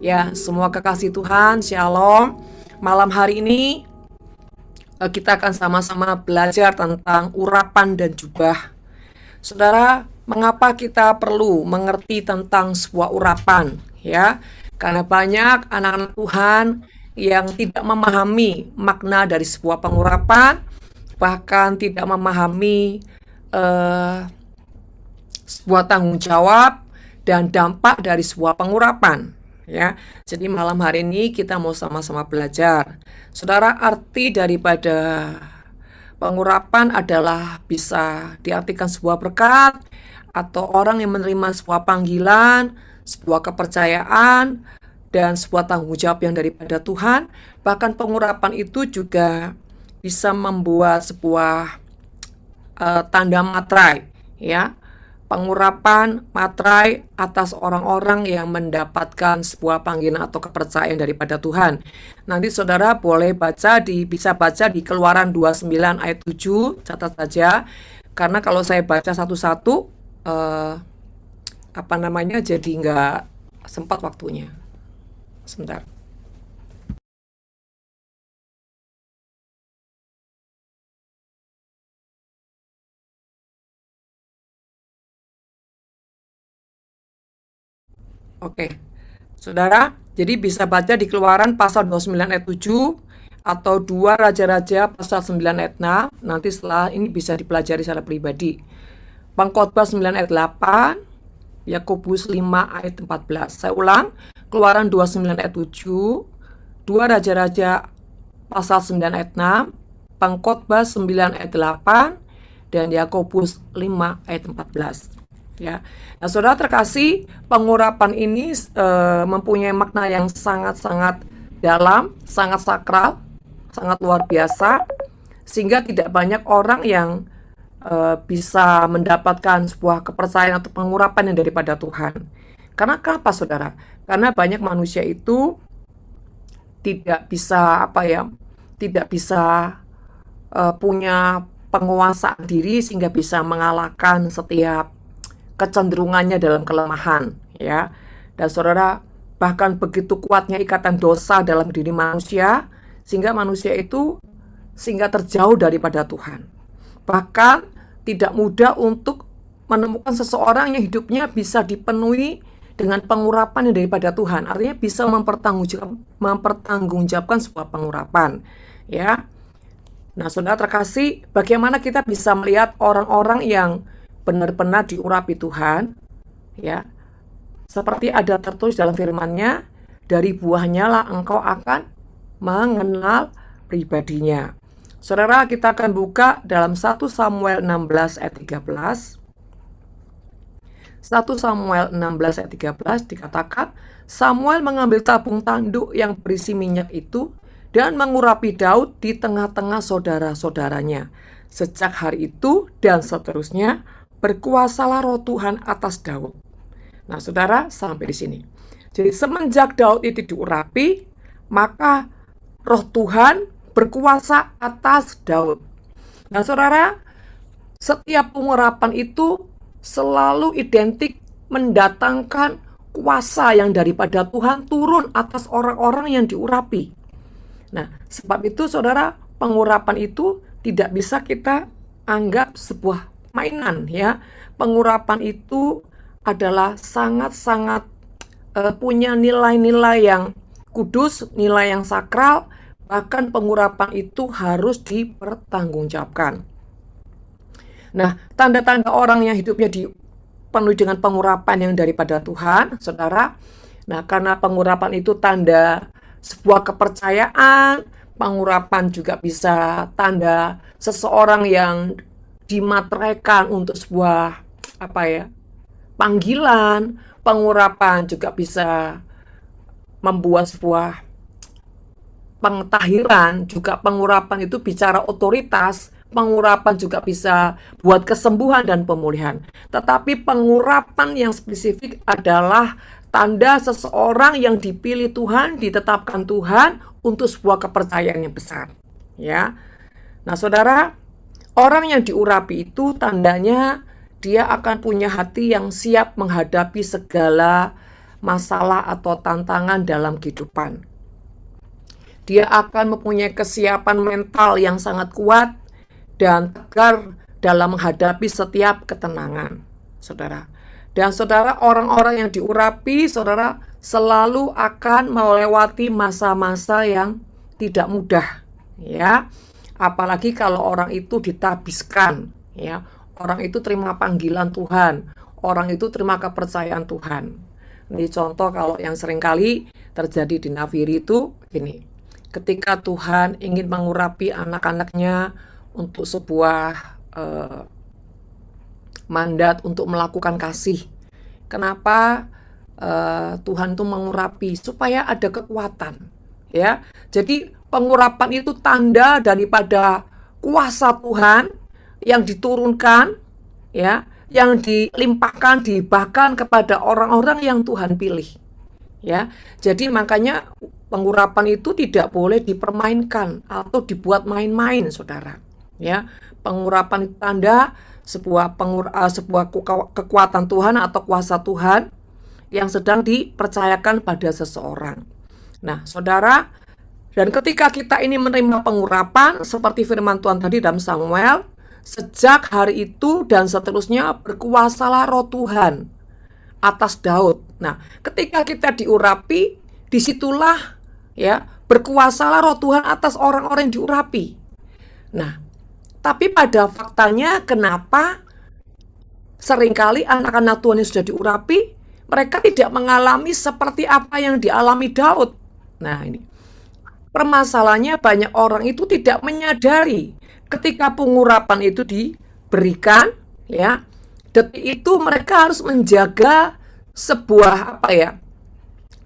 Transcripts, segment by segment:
Ya, semua kekasih Tuhan, Shalom. Malam hari ini kita akan sama-sama belajar tentang urapan dan jubah. Saudara, mengapa kita perlu mengerti tentang sebuah urapan? Ya, karena banyak anak-anak Tuhan yang tidak memahami makna dari sebuah pengurapan, bahkan tidak memahami sebuah tanggung jawab dan dampak dari sebuah pengurapan. Ya, jadi malam hari ini kita mau sama-sama belajar. Saudara, arti daripada pengurapan adalah bisa diartikan sebuah berkat atau orang yang menerima sebuah panggilan, sebuah kepercayaan, dan sebuah tanggung jawab yang daripada Tuhan. Bahkan pengurapan itu juga bisa membuat sebuah tanda materai, ya, pengurapan materai atas orang-orang yang mendapatkan sebuah panggilan atau kepercayaan daripada Tuhan. Nanti saudara boleh bisa baca di Keluaran 29 ayat 7, catat saja. Karena kalau saya baca satu-satu, jadi nggak sempat waktunya. Sebentar. Oke, saudara, jadi bisa baca di Keluaran pasal 29 ayat 7 atau 2 Raja-Raja pasal 9 ayat 6. Nanti setelah ini bisa dipelajari secara pribadi. Pengkhotbah 9 ayat 8, Yakobus 5 ayat 14. Saya ulang, Keluaran 29 ayat 7, 2 Raja-Raja pasal 9 ayat 6, Pengkhotbah 9 ayat 8, dan Yakobus 5 ayat 14. Ya. Nah, saudara terkasih, pengurapan ini mempunyai makna yang sangat-sangat dalam, sangat sakral, sangat luar biasa, sehingga tidak banyak orang yang bisa mendapatkan sebuah kepercayaan atau pengurapan yang daripada Tuhan. Karena kenapa, saudara? Karena banyak manusia itu tidak bisa punya penguasaan diri sehingga bisa mengalahkan setiap kecenderungannya dalam kelemahan, ya. Dan saudara, bahkan begitu kuatnya ikatan dosa dalam diri manusia sehingga manusia itu terjauh daripada Tuhan. Bahkan tidak mudah untuk menemukan seseorang yang hidupnya bisa dipenuhi dengan pengurapan yang daripada Tuhan. Artinya bisa mempertanggungjawabkan sebuah pengurapan, ya. Nah, saudara terkasih, bagaimana kita bisa melihat orang-orang yang benar-benar diurapi Tuhan, ya, seperti ada tertulis dalam firman-Nya, dari buahnya lah engkau akan mengenal pribadinya. Saudara, kita akan buka dalam 1 Samuel 16 ayat 13. 1 Samuel 16 ayat 13 dikatakan, Samuel mengambil tabung tanduk yang berisi minyak itu dan mengurapi Daud di tengah-tengah saudara-saudaranya. Sejak hari itu dan seterusnya, berkuasalah roh Tuhan atas Daud. Nah, saudara, sampai di sini. Jadi semenjak Daud itu diurapi, maka roh Tuhan berkuasa atas Daud. Nah, saudara, setiap pengurapan itu selalu identik mendatangkan kuasa yang daripada Tuhan turun atas orang-orang yang diurapi. Nah, sebab itu saudara, pengurapan itu tidak bisa kita anggap sebuah mainan, ya. Pengurapan itu adalah sangat-sangat punya nilai-nilai yang kudus, nilai yang sakral. Bahkan pengurapan itu harus dipertanggungjawabkan. Nah, tanda-tanda orang yang hidupnya dipenuhi dengan pengurapan yang daripada Tuhan, saudara. Nah, karena pengurapan itu tanda sebuah kepercayaan, pengurapan juga bisa tanda seseorang yang dimateraikan untuk sebuah panggilan. Pengurapan juga bisa membuat sebuah pengetahiran. Juga pengurapan itu bicara otoritas. Pengurapan juga bisa buat kesembuhan dan pemulihan. Tetapi pengurapan yang spesifik adalah tanda seseorang yang dipilih Tuhan, ditetapkan Tuhan untuk sebuah kepercayaan yang besar, ya. Nah, saudara, orang yang diurapi itu tandanya dia akan punya hati yang siap menghadapi segala masalah atau tantangan dalam kehidupan. Dia akan mempunyai kesiapan mental yang sangat kuat dan tegar dalam menghadapi setiap ketenangan, saudara. Dan saudara, orang-orang yang diurapi, saudara, selalu akan melewati masa-masa yang tidak mudah, ya. Apalagi kalau orang itu ditabiskan, ya. Orang itu terima panggilan Tuhan, orang itu terima kepercayaan Tuhan. Ini contoh kalau yang seringkali terjadi di Nafiri itu gini. Ketika Tuhan ingin mengurapi anak-anaknya untuk sebuah mandat untuk melakukan kasih. Kenapa Tuhan itu mengurapi? Supaya ada kekuatan, ya. Jadi pengurapan itu tanda daripada kuasa Tuhan yang diturunkan, ya, yang dilimpahkan, dihibahkan kepada orang-orang yang Tuhan pilih, ya. Jadi makanya pengurapan itu tidak boleh dipermainkan atau dibuat main-main, saudara, ya. Pengurapan itu tanda sebuah kekuatan Tuhan atau kuasa Tuhan yang sedang dipercayakan pada seseorang. Nah, saudara, dan ketika kita ini menerima pengurapan seperti firman Tuhan tadi dalam Samuel, sejak hari itu dan seterusnya berkuasalah Roh Tuhan atas Daud. Nah, ketika kita diurapi, disitulah, ya, berkuasalah Roh Tuhan atas orang-orang yang diurapi. Nah, tapi pada faktanya kenapa seringkali anak-anak Tuhan yang sudah diurapi, mereka tidak mengalami seperti apa yang dialami Daud. Nah, ini permasalahannya, banyak orang itu tidak menyadari ketika pengurapan itu diberikan, ya. Detik itu mereka harus menjaga sebuah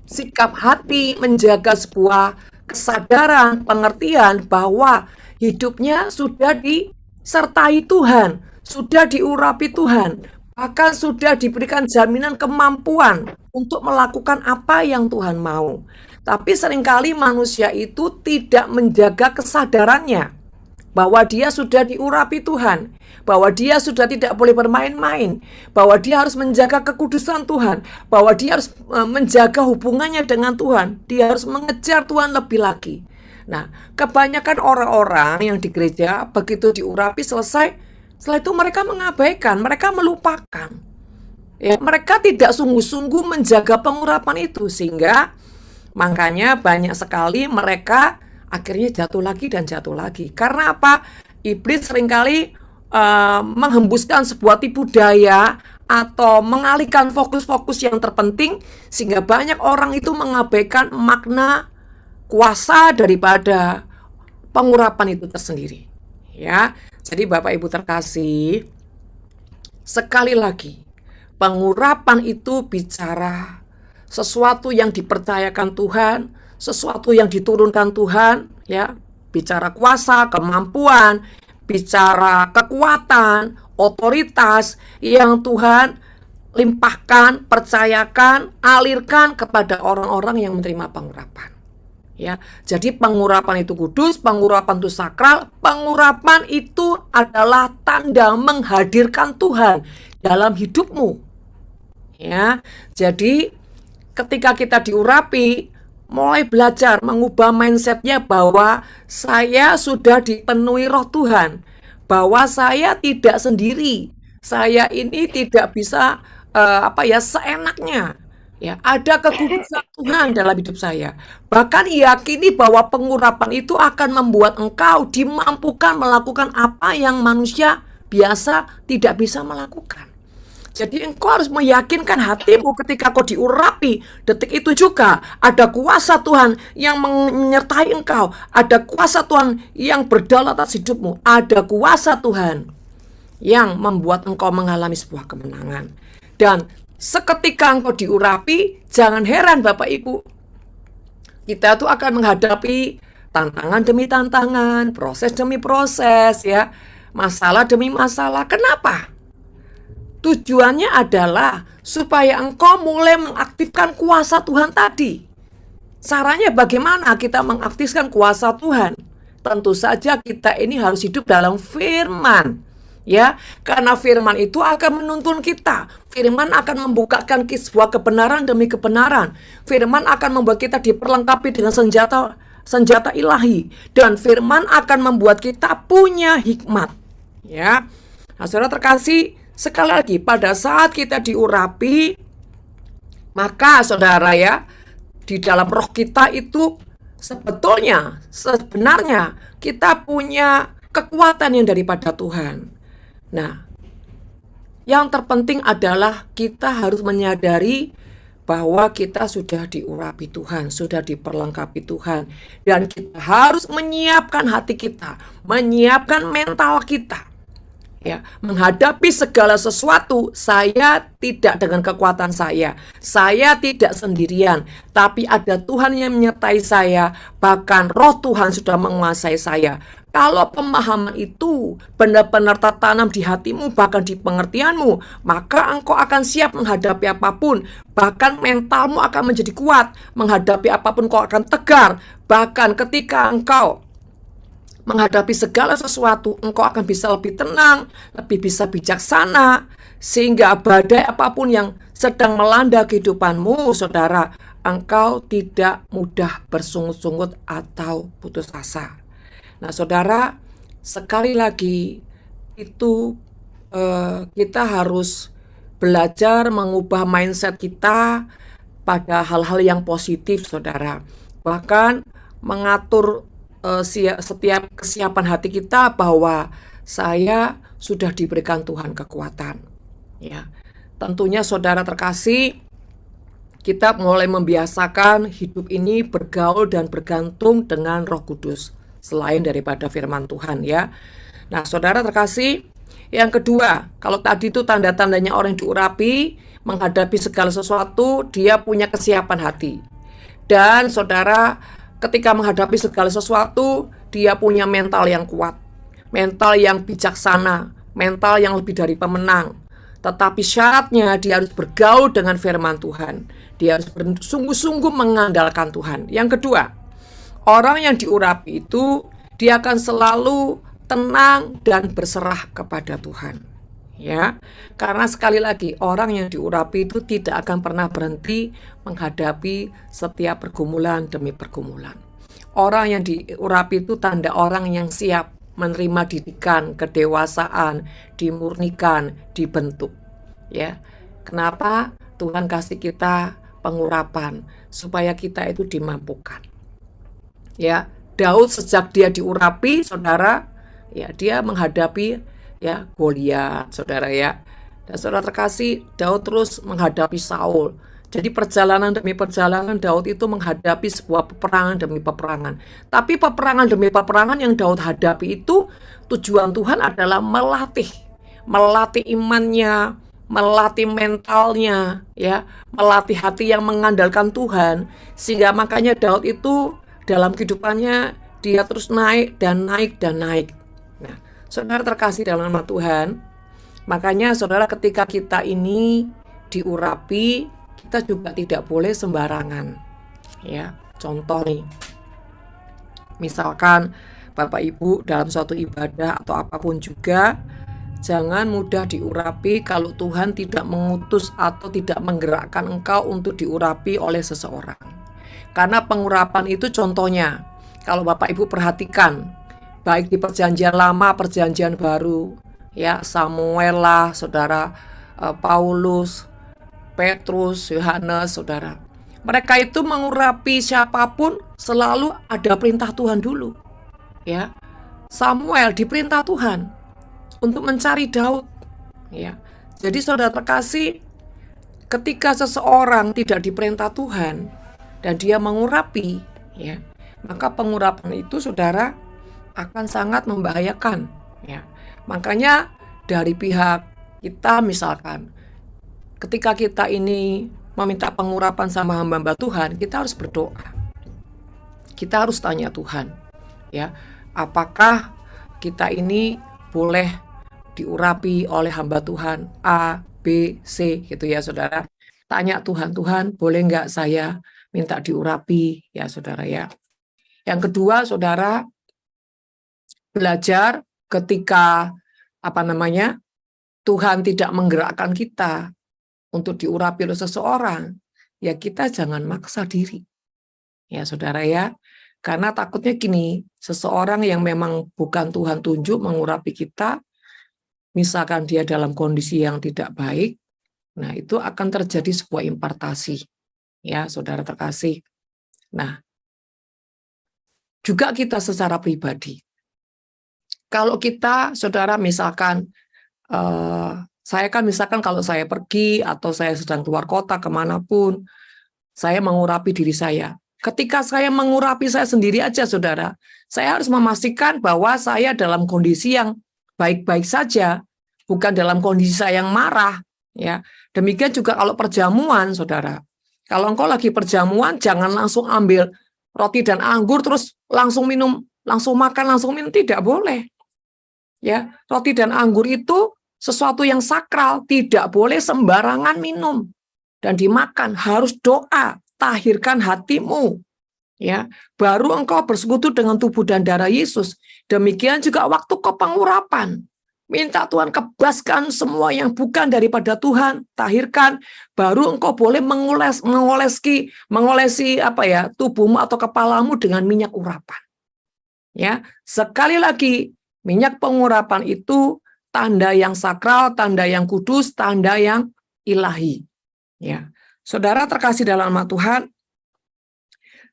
sikap hati, menjaga sebuah kesadaran, pengertian bahwa hidupnya sudah disertai Tuhan, sudah diurapi Tuhan, bahkan sudah diberikan jaminan kemampuan untuk melakukan apa yang Tuhan mau. Tapi seringkali manusia itu tidak menjaga kesadarannya bahwa dia sudah diurapi Tuhan, bahwa dia sudah tidak boleh bermain-main, bahwa dia harus menjaga kekudusan Tuhan, bahwa dia harus menjaga hubungannya dengan Tuhan, dia harus mengejar Tuhan lebih lagi. Nah, kebanyakan orang-orang yang di gereja begitu diurapi selesai, setelah itu mereka mengabaikan, mereka melupakan. Ya, mereka tidak sungguh-sungguh menjaga pengurapan itu, sehingga makanya banyak sekali mereka akhirnya jatuh lagi dan jatuh lagi. Karena apa? Iblis seringkali menghembuskan sebuah tipu daya atau mengalihkan fokus-fokus yang terpenting, sehingga banyak orang itu mengabaikan makna kuasa daripada pengurapan itu tersendiri, ya. Jadi Bapak Ibu terkasih, sekali lagi, pengurapan itu bicara sesuatu yang dipercayakan Tuhan, sesuatu yang diturunkan Tuhan, ya. Bicara kuasa, kemampuan, bicara kekuatan, otoritas yang Tuhan limpahkan, percayakan, alirkan kepada orang-orang yang menerima pengurapan. Ya, jadi pengurapan itu kudus, pengurapan itu sakral, pengurapan itu adalah tanda menghadirkan Tuhan dalam hidupmu. Ya, jadi ketika kita diurapi, mulai belajar mengubah mindsetnya bahwa saya sudah dipenuhi Roh Tuhan, bahwa saya tidak sendiri, saya ini tidak bisa seenaknya. Ya, ada kekudusan Tuhan dalam hidup saya. Bahkan yakini bahwa pengurapan itu akan membuat engkau dimampukan melakukan apa yang manusia biasa tidak bisa melakukan. Jadi engkau harus meyakinkan hatimu ketika kau diurapi. Detik itu juga ada kuasa Tuhan yang menyertai engkau. Ada kuasa Tuhan yang berdaulat atas hidupmu. Ada kuasa Tuhan yang membuat engkau mengalami sebuah kemenangan. Dan seketika engkau diurapi, jangan heran Bapak Ibu, kita tuh akan menghadapi tantangan demi tantangan, proses demi proses, ya, masalah demi masalah. Kenapa? Tujuannya adalah supaya engkau mulai mengaktifkan kuasa Tuhan tadi. Caranya bagaimana kita mengaktifkan kuasa Tuhan? Tentu saja kita ini harus hidup dalam firman. Ya, karena firman itu akan menuntun kita. Firman akan membukakan sebuah kebenaran demi kebenaran. Firman akan membuat kita diperlengkapi dengan senjata senjata ilahi, dan firman akan membuat kita punya hikmat. Ya. Nah, saudara terkasih, sekali lagi pada saat kita diurapi, maka saudara ya, di dalam roh kita itu sebenarnya kita punya kekuatan yang daripada Tuhan. Nah, yang terpenting adalah kita harus menyadari bahwa kita sudah diurapi Tuhan, sudah diperlengkapi Tuhan, dan kita harus menyiapkan hati kita, menyiapkan mental kita, ya, menghadapi segala sesuatu. Saya tidak dengan kekuatan saya tidak sendirian, tapi ada Tuhan yang menyertai saya, bahkan roh Tuhan sudah menguasai saya. Kalau pemahaman itu benar-benar tertanam di hatimu, bahkan di pengertianmu, maka engkau akan siap menghadapi apapun. Bahkan mentalmu akan menjadi kuat. Menghadapi apapun kau akan tegar. Bahkan ketika engkau menghadapi segala sesuatu, engkau akan bisa lebih tenang, lebih bisa bijaksana, sehingga badai apapun yang sedang melanda kehidupanmu, saudara, engkau tidak mudah bersungut-sungut atau putus asa. Nah, saudara, sekali lagi itu kita harus belajar mengubah mindset kita pada hal-hal yang positif, saudara. Bahkan mengatur setiap kesiapan hati kita bahwa saya sudah diberikan Tuhan kekuatan. Ya, tentunya saudara terkasih, kita mulai membiasakan hidup ini bergaul dan bergantung dengan Roh Kudus selain daripada firman Tuhan, ya. Nah, saudara terkasih, yang kedua, kalau tadi itu tanda-tandanya orang yang diurapi menghadapi segala sesuatu, dia punya kesiapan hati. Dan saudara, ketika menghadapi segala sesuatu, dia punya mental yang kuat, mental yang bijaksana, mental yang lebih dari pemenang. Tetapi syaratnya dia harus bergaul dengan firman Tuhan. Dia harus bersungguh-sungguh mengandalkan Tuhan. Yang kedua, orang yang diurapi itu dia akan selalu tenang dan berserah kepada Tuhan. Ya, karena sekali lagi orang yang diurapi itu tidak akan pernah berhenti menghadapi setiap pergumulan demi pergumulan. Orang yang diurapi itu tanda orang yang siap menerima didikan, kedewasaan, dimurnikan, dibentuk. Ya, kenapa Tuhan kasih kita pengurapan supaya kita itu dimampukan. Ya, Daud sejak dia diurapi, saudara, ya dia menghadapi ya Goliat, saudara ya. Dan saudara terkasih, Daud terus menghadapi Saul. Jadi perjalanan demi perjalanan Daud itu menghadapi sebuah peperangan demi peperangan. Tapi peperangan demi peperangan yang Daud hadapi itu tujuan Tuhan adalah melatih imannya, melatih mentalnya, ya, melatih hati yang mengandalkan Tuhan, sehingga makanya Daud itu dalam kehidupannya dia terus naik dan naik dan naik. Nah, saudara terkasih dalam nama Tuhan, makanya saudara ketika kita ini diurapi, kita juga tidak boleh sembarangan. Ya, contoh nih, misalkan Bapak Ibu dalam suatu ibadah atau apapun juga, jangan mudah diurapi kalau Tuhan tidak mengutus atau tidak menggerakkan engkau untuk diurapi oleh seseorang. Karena pengurapan itu contohnya, kalau Bapak Ibu perhatikan, baik di perjanjian lama, perjanjian baru, ya Samuel lah, saudara, Paulus, Petrus, Yohanes, saudara. Mereka itu mengurapi siapapun selalu ada perintah Tuhan dulu. Ya, Samuel diperintah Tuhan untuk mencari Daud. Ya, jadi saudara terkasih, ketika seseorang tidak diperintah Tuhan dan dia mengurapi, ya, maka pengurapan itu saudara akan sangat membahayakan. Ya, makanya dari pihak kita misalkan, ketika kita ini meminta pengurapan sama hamba-hamba Tuhan, kita harus berdoa. Kita harus tanya Tuhan, ya, apakah kita ini boleh diurapi oleh hamba Tuhan A, B, C, gitu ya saudara. Tanya Tuhan, Tuhan boleh nggak saya minta diurapi, ya saudara ya. Yang kedua, saudara, belajar ketika Tuhan tidak menggerakkan kita untuk diurapi oleh seseorang, ya kita jangan maksa diri. Ya saudara ya, karena takutnya gini, seseorang yang memang bukan Tuhan tunjuk mengurapi kita, misalkan dia dalam kondisi yang tidak baik, nah itu akan terjadi sebuah impartasi. Ya saudara terkasih. Nah, juga kita secara pribadi. Kalau kita, saudara misalkan, saya kan misalkan kalau saya pergi atau saya sedang keluar kota kemanapun, saya mengurapi diri saya. Ketika saya mengurapi saya sendiri aja, saudara, saya harus memastikan bahwa saya dalam kondisi yang baik-baik saja, bukan dalam kondisi saya yang marah. Ya, demikian juga kalau perjamuan, saudara. Kalau engkau lagi perjamuan, jangan langsung ambil roti dan anggur terus langsung minum, langsung makan, langsung minum, tidak boleh. Ya, roti dan anggur itu sesuatu yang sakral, tidak boleh sembarangan minum dan dimakan, harus doa, tahirkan hatimu. Ya, baru engkau bersekutu dengan tubuh dan darah Yesus. Demikian juga waktu kau pengurapan. Minta Tuhan kebaskan semua yang bukan daripada Tuhan, tahirkan, baru engkau boleh mengolesi tubuhmu atau kepalamu dengan minyak urapan. Ya, sekali lagi, minyak pengurapan itu tanda yang sakral, tanda yang kudus, tanda yang ilahi. Ya, saudara terkasih dalam nama Tuhan,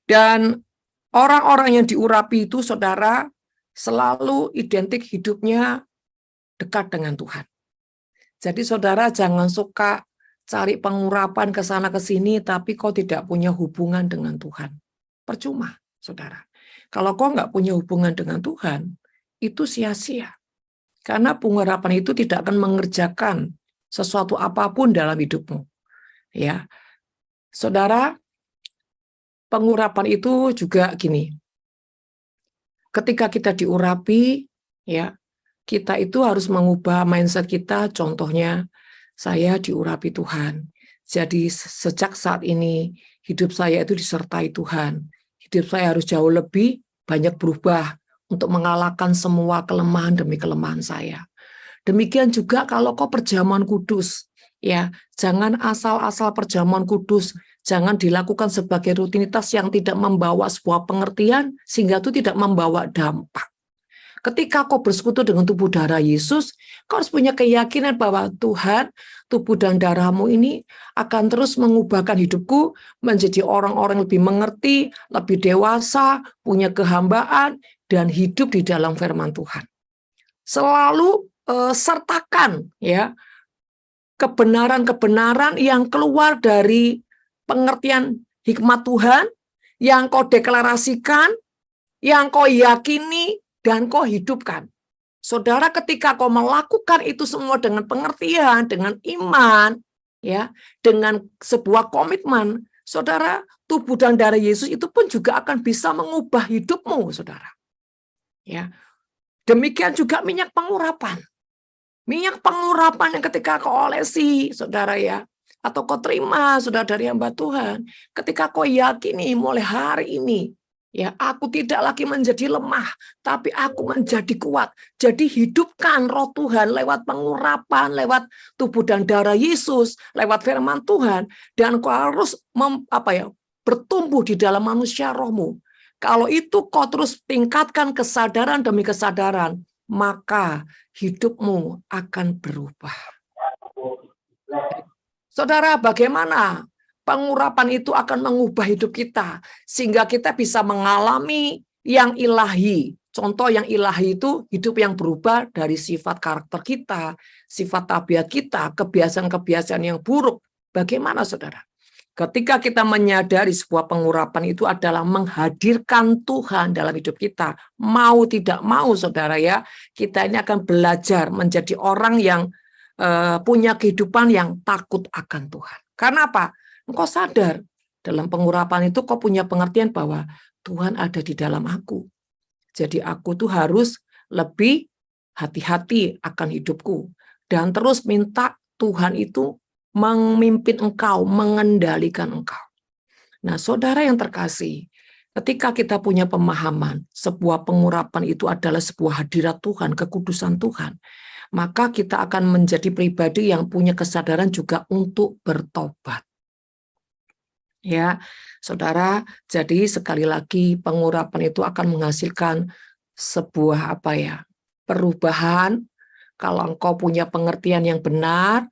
dan orang-orang yang diurapi itu, saudara, selalu identik hidupnya dekat dengan Tuhan. Jadi saudara jangan suka cari pengurapan ke sana ke sini, tapi kau tidak punya hubungan dengan Tuhan. Percuma, saudara. Kalau kau nggak punya hubungan dengan Tuhan, itu sia-sia. Karena pengurapan itu tidak akan mengerjakan sesuatu apapun dalam hidupmu. Ya, saudara, pengurapan itu juga gini. Ketika kita diurapi, ya, kita itu harus mengubah mindset kita. Contohnya, saya diurapi Tuhan. Jadi sejak saat ini hidup saya itu disertai Tuhan. Hidup saya harus jauh lebih banyak berubah untuk mengalahkan semua kelemahan demi kelemahan saya. Demikian juga kalau kau perjamuan kudus, ya, jangan asal-asal perjamuan kudus, jangan dilakukan sebagai rutinitas yang tidak membawa sebuah pengertian sehingga itu tidak membawa dampak. Ketika kau bersekutu dengan tubuh darah Yesus, kau harus punya keyakinan bahwa Tuhan, tubuh dan darahmu ini akan terus mengubahkan hidupku menjadi orang-orang lebih mengerti, lebih dewasa, punya kehambaan, dan hidup di dalam firman Tuhan. Selalu sertakan ya kebenaran-kebenaran yang keluar dari pengertian hikmat Tuhan, yang kau deklarasikan, yang kau yakini, dan kau hidupkan. Saudara, ketika kau melakukan itu semua dengan pengertian, dengan iman, ya, dengan sebuah komitmen, saudara, tubuh dan darah Yesus itu pun juga akan bisa mengubah hidupmu, saudara. Ya, demikian juga minyak pengurapan. Minyak pengurapan yang ketika kau olesi, saudara ya, atau kau terima, saudara, dari hamba Tuhan, ketika kau yakini mulai hari ini, ya, aku tidak lagi menjadi lemah, tapi aku menjadi kuat. Jadi hidupkan roh Tuhan lewat pengurapan, lewat tubuh dan darah Yesus, lewat firman Tuhan, dan kau harus bertumbuh di dalam manusia rohmu. Kalau itu kau terus tingkatkan kesadaran demi kesadaran, maka hidupmu akan berubah. Saudara, bagaimana pengurapan itu akan mengubah hidup kita sehingga kita bisa mengalami yang ilahi. Contoh yang ilahi itu hidup yang berubah dari sifat karakter kita, sifat tabiat kita, kebiasaan-kebiasaan yang buruk. Bagaimana, saudara? Ketika kita menyadari sebuah pengurapan itu adalah menghadirkan Tuhan dalam hidup kita, mau tidak mau, saudara ya, kita ini akan belajar menjadi orang yang punya kehidupan yang takut akan Tuhan. Karena apa? Engkau sadar dalam pengurapan itu kau punya pengertian bahwa Tuhan ada di dalam aku. Jadi aku tuh harus lebih hati-hati akan hidupku dan terus minta Tuhan itu memimpin engkau, mengendalikan engkau. Nah, saudara yang terkasih, ketika kita punya pemahaman sebuah pengurapan itu adalah sebuah hadirat Tuhan, kekudusan Tuhan, maka kita akan menjadi pribadi yang punya kesadaran juga untuk bertobat. Ya, saudara, jadi sekali lagi pengurapan itu akan menghasilkan sebuah perubahan. Kalau engkau punya pengertian yang benar,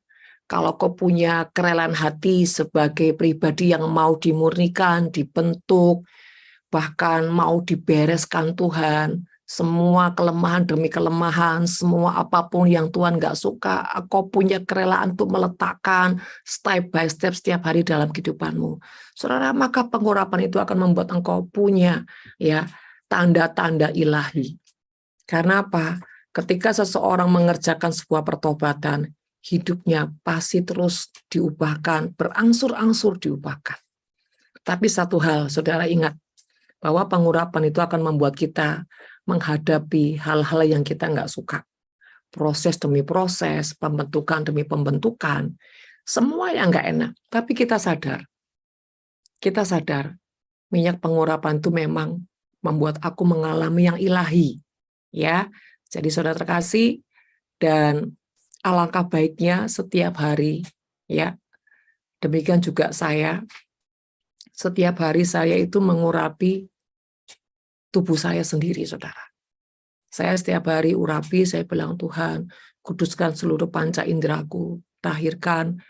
kalau kau punya kerelaan hati sebagai pribadi yang mau dimurnikan, dibentuk, bahkan mau dibereskan Tuhan, semua kelemahan demi kelemahan, semua apapun yang Tuhan nggak suka, kau punya kerelaan untuk meletakkan step by step setiap hari dalam kehidupanmu. Saudara, maka pengurapan itu akan membuat engkau punya tanda-tanda ilahi. Karena apa? Ketika seseorang mengerjakan sebuah pertobatan, hidupnya pasti terus diubahkan, berangsur-angsur diubahkan. Tapi satu hal, saudara ingat, bahwa pengurapan itu akan membuat kita menghadapi hal-hal yang kita nggak suka. Proses demi proses, pembentukan demi pembentukan, semua yang nggak enak. Tapi kita sadar minyak pengurapan itu memang membuat aku mengalami yang ilahi. Ya, jadi saudara terkasih, dan alangkah baiknya setiap hari, ya. Demikian juga saya, setiap hari saya itu mengurapi tubuh saya sendiri, saudara. Saya setiap hari urapi, saya bilang, Tuhan, kuduskan seluruh panca inderaku, tahirkan.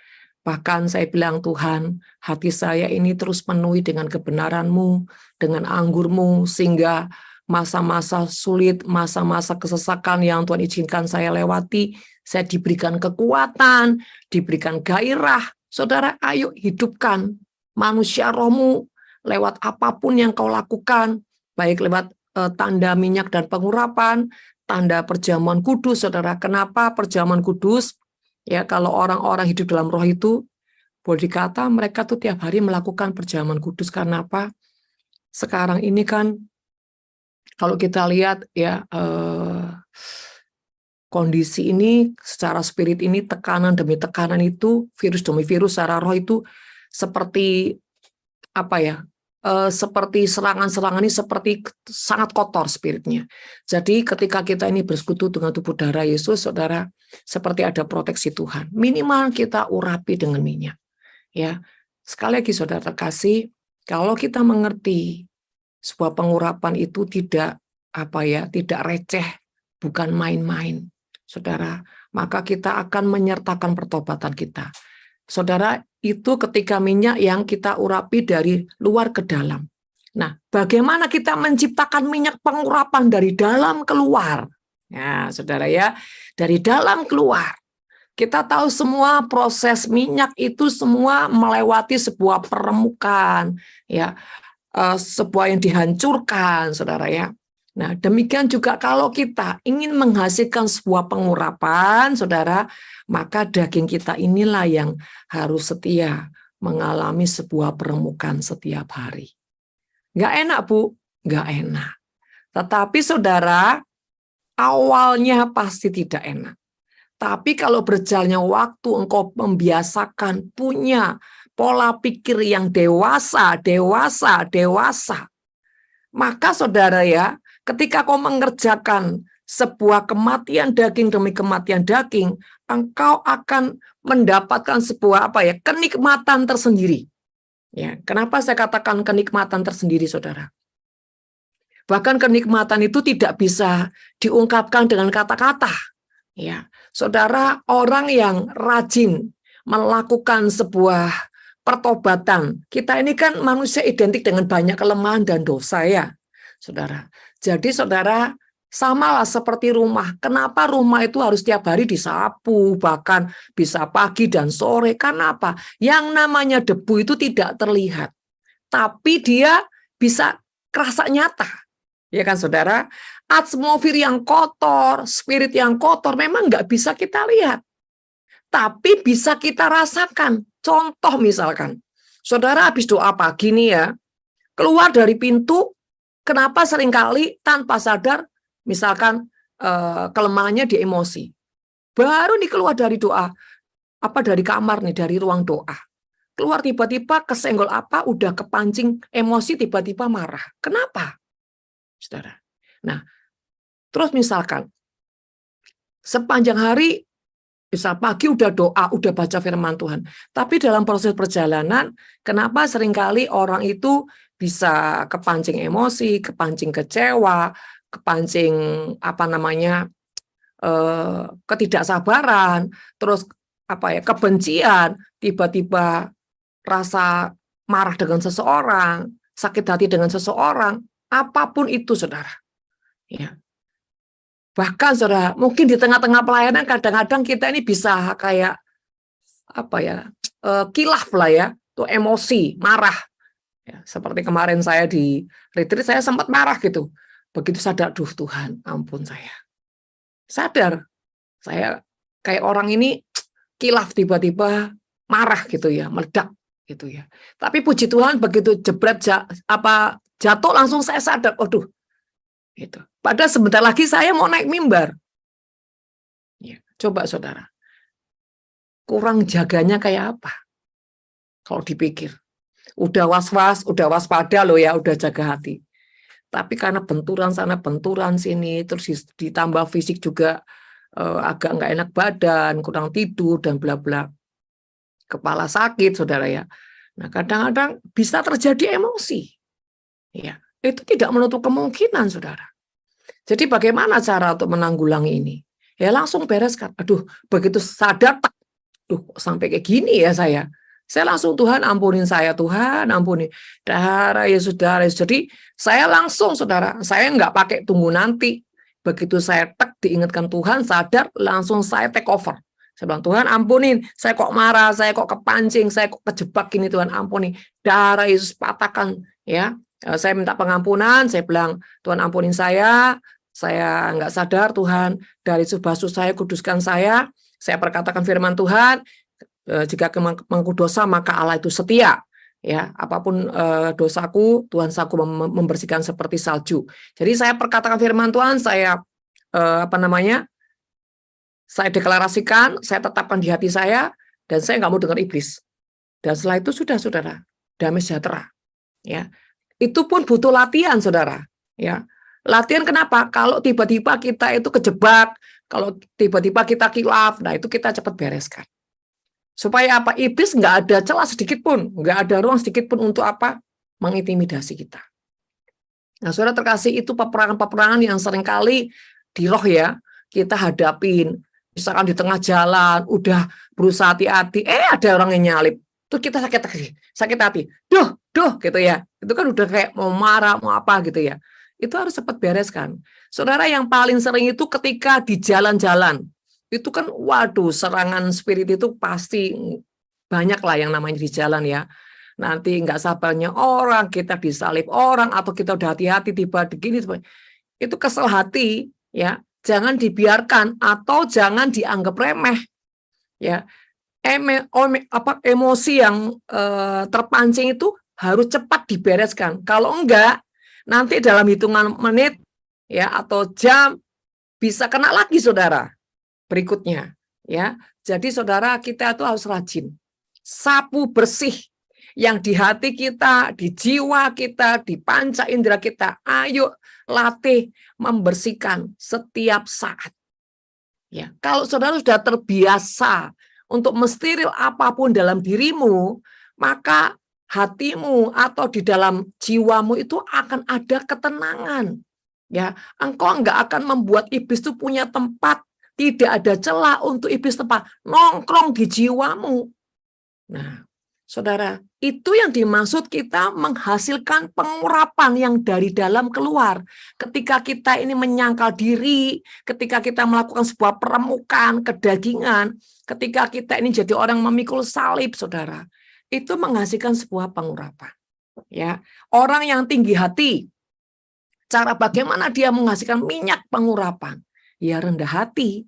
Bahkan saya bilang, Tuhan, hati saya ini terus penuhi dengan kebenaran-Mu, dengan anggur-Mu, sehingga masa-masa sulit, masa-masa kesesakan yang Tuhan izinkan saya lewati, saya diberikan kekuatan, diberikan gairah. Saudara, ayo hidupkan manusia rohmu lewat apapun yang kau lakukan, baik lewat tanda minyak dan pengurapan, tanda perjamuan kudus, saudara. Kenapa perjamuan kudus? Ya, kalau orang-orang hidup dalam roh itu, boleh dikata mereka tuh tiap hari melakukan perjamuan kudus. Karena apa? Sekarang ini kan, kalau kita lihat ya, kondisi ini secara spirit ini, tekanan demi tekanan itu, virus demi virus secara roh itu seperti seperti serangan-serangan ini seperti sangat kotor spiritnya. Jadi ketika kita ini bersekutu dengan tubuh darah Yesus, saudara, seperti ada proteksi Tuhan. Minimal kita urapi dengan minyak. Ya, sekali lagi saudara terkasih, kalau kita mengerti sebuah pengurapan itu tidak tidak receh, bukan main-main, saudara, maka kita akan menyertakan pertobatan kita. Saudara, itu ketika minyak yang kita urapi dari luar ke dalam. Nah, bagaimana kita menciptakan minyak pengurapan dari dalam keluar? Ya, saudara ya, dari dalam keluar. Kita tahu semua proses minyak itu semua melewati sebuah peremukan, ya, sebuah yang dihancurkan, saudara ya. Nah, demikian juga kalau kita ingin menghasilkan sebuah pengurapan, saudara, maka daging kita inilah yang harus setia mengalami sebuah peremukan setiap hari. Nggak enak, Bu? Nggak enak. Tetapi saudara, awalnya pasti tidak enak. Tapi kalau berjalannya waktu, engkau membiasakan punya pola pikir yang dewasa, maka saudara ya, ketika kau mengerjakan sebuah kematian daging demi kematian daging, engkau akan mendapatkan sebuah kenikmatan tersendiri. Ya, kenapa saya katakan kenikmatan tersendiri, saudara? Bahkan kenikmatan itu tidak bisa diungkapkan dengan kata-kata. Ya, saudara, orang yang rajin melakukan sebuah pertobatan, kita ini kan manusia identik dengan banyak kelemahan dan dosa ya, saudara. Jadi saudara, samalah seperti rumah. Kenapa rumah itu harus tiap hari disapu, bahkan bisa pagi dan sore? Karena apa? Yang namanya debu itu tidak terlihat, tapi dia bisa kerasa nyata. Ya kan saudara? Atmosfer yang kotor, spirit yang kotor memang nggak bisa kita lihat. Tapi bisa kita rasakan. Contoh misalkan, saudara habis doa pagi nih ya, keluar dari pintu, kenapa seringkali tanpa sadar, misalkan kelemahannya di emosi. Baru nih keluar dari doa, dari kamar nih, dari ruang doa. Keluar tiba-tiba kesenggol udah kepancing emosi, tiba-tiba marah. Kenapa? Saudara. Nah, terus misalkan Sepanjang hari, bisa pagi udah doa, udah baca firman Tuhan. Tapi dalam proses perjalanan, kenapa seringkali orang itu bisa kepancing emosi, kepancing kecewa, kepancing apa namanya ketidaksabaran, terus apa ya kebencian, tiba-tiba rasa marah dengan seseorang, sakit hati dengan seseorang, apapun itu, saudara. Ya, bahkan saudara, mungkin di tengah-tengah pelayanan kadang-kadang kita ini bisa kayak apa ya, kilaf lah ya, tuh emosi, marah. Ya, seperti kemarin saya di retreat, saya sempat marah gitu. Begitu sadar, duh Tuhan, ampun saya. Sadar, saya kayak orang ini kilaf tiba-tiba marah gitu ya, meledak gitu ya. Tapi puji Tuhan begitu jebret jatuh langsung saya sadar, waduh, gitu. Padahal sebentar lagi saya mau naik mimbar. Ya, coba saudara, kurang jaganya kayak apa? Kalau dipikir, udah was-was, udah waspada loh ya, udah jaga hati. Tapi karena benturan sana, benturan sini, terus ditambah fisik juga agak nggak enak badan, kurang tidur dan bla bla, kepala sakit, saudara ya. Nah, kadang-kadang bisa terjadi emosi. Ya, itu tidak menutup kemungkinan, saudara. Jadi bagaimana cara untuk menanggulangi ini? Ya langsung bereskan. Aduh, begitu sadar, duh, sampai kayak gini ya saya. Saya langsung, Tuhan ampunin saya, Tuhan ampuni. Darah Yesus, darah Yesus. Jadi saya langsung, saudara, saya nggak pakai tunggu nanti. Begitu saya diingatkan Tuhan, sadar, langsung saya take over. Saya bilang, Tuhan ampunin, saya kok marah, saya kok kepancing, saya kok kejebak gini, Tuhan ampuni. Darah Yesus patahkan, ya. Saya minta pengampunan, saya bilang, Tuhan ampunin saya nggak sadar, Tuhan, dari basuh saya, kuduskan saya perkatakan firman Tuhan, jika mengaku dosa, maka Allah itu setia. Ya, apapun dosaku, Tuhan saku membersihkan seperti salju. Jadi saya perkatakan firman Tuhan, saya saya deklarasikan, saya tetapkan di hati saya, dan saya nggak mau dengar iblis. Dan setelah itu sudah, saudara, damai sejahtera. Ya, itu pun butuh latihan, saudara. Ya, latihan kenapa? Kalau tiba-tiba kita itu kejebak, kalau tiba-tiba kita kilaf, nah itu kita cepat bereskan. Supaya apa? Iblis nggak ada celah sedikit pun, nggak ada ruang sedikit pun untuk apa? Mengintimidasi kita. Nah, saudara terkasih, itu peperangan-peperangan yang seringkali di roh ya, kita hadapin. Misalkan di tengah jalan, udah berusaha hati-hati, ada orang yang nyalip. Terus kita sakit hati. Duh, gitu ya. Itu kan udah kayak mau marah, mau apa gitu ya. Itu harus cepat bereskan. Saudara, yang paling sering itu ketika di jalan-jalan. Itu kan, waduh, serangan spirit itu pasti banyak lah yang namanya di jalan ya. Nanti nggak sabarnya orang, kita disalib orang, atau kita udah hati-hati tiba begini. Itu kesel hati, ya. Jangan dibiarkan, atau jangan dianggap remeh. Ya, emosi yang terpancing itu harus cepat dibereskan. Kalau enggak, nanti dalam hitungan menit ya atau jam bisa kena lagi, saudara. Berikutnya, ya. Jadi saudara, kita itu harus rajin sapu bersih yang di hati kita, di jiwa kita, di panca indera kita. Ayo latih membersihkan setiap saat. Ya, kalau saudara sudah terbiasa untuk mensteril apapun dalam dirimu, maka hatimu atau di dalam jiwamu itu akan ada ketenangan. Ya, engkau enggak akan membuat iblis itu punya tempat, tidak ada celah untuk iblis tempat nongkrong di jiwamu. Nah, saudara, itu yang dimaksud kita menghasilkan pengurapan yang dari dalam keluar. Ketika kita ini menyangkal diri, ketika kita melakukan sebuah peremukan, kedagingan, ketika kita ini jadi orang memikul salib, saudara, itu menghasilkan sebuah pengurapan. Ya, orang yang tinggi hati, cara bagaimana dia menghasilkan minyak pengurapan? Ya rendah hati.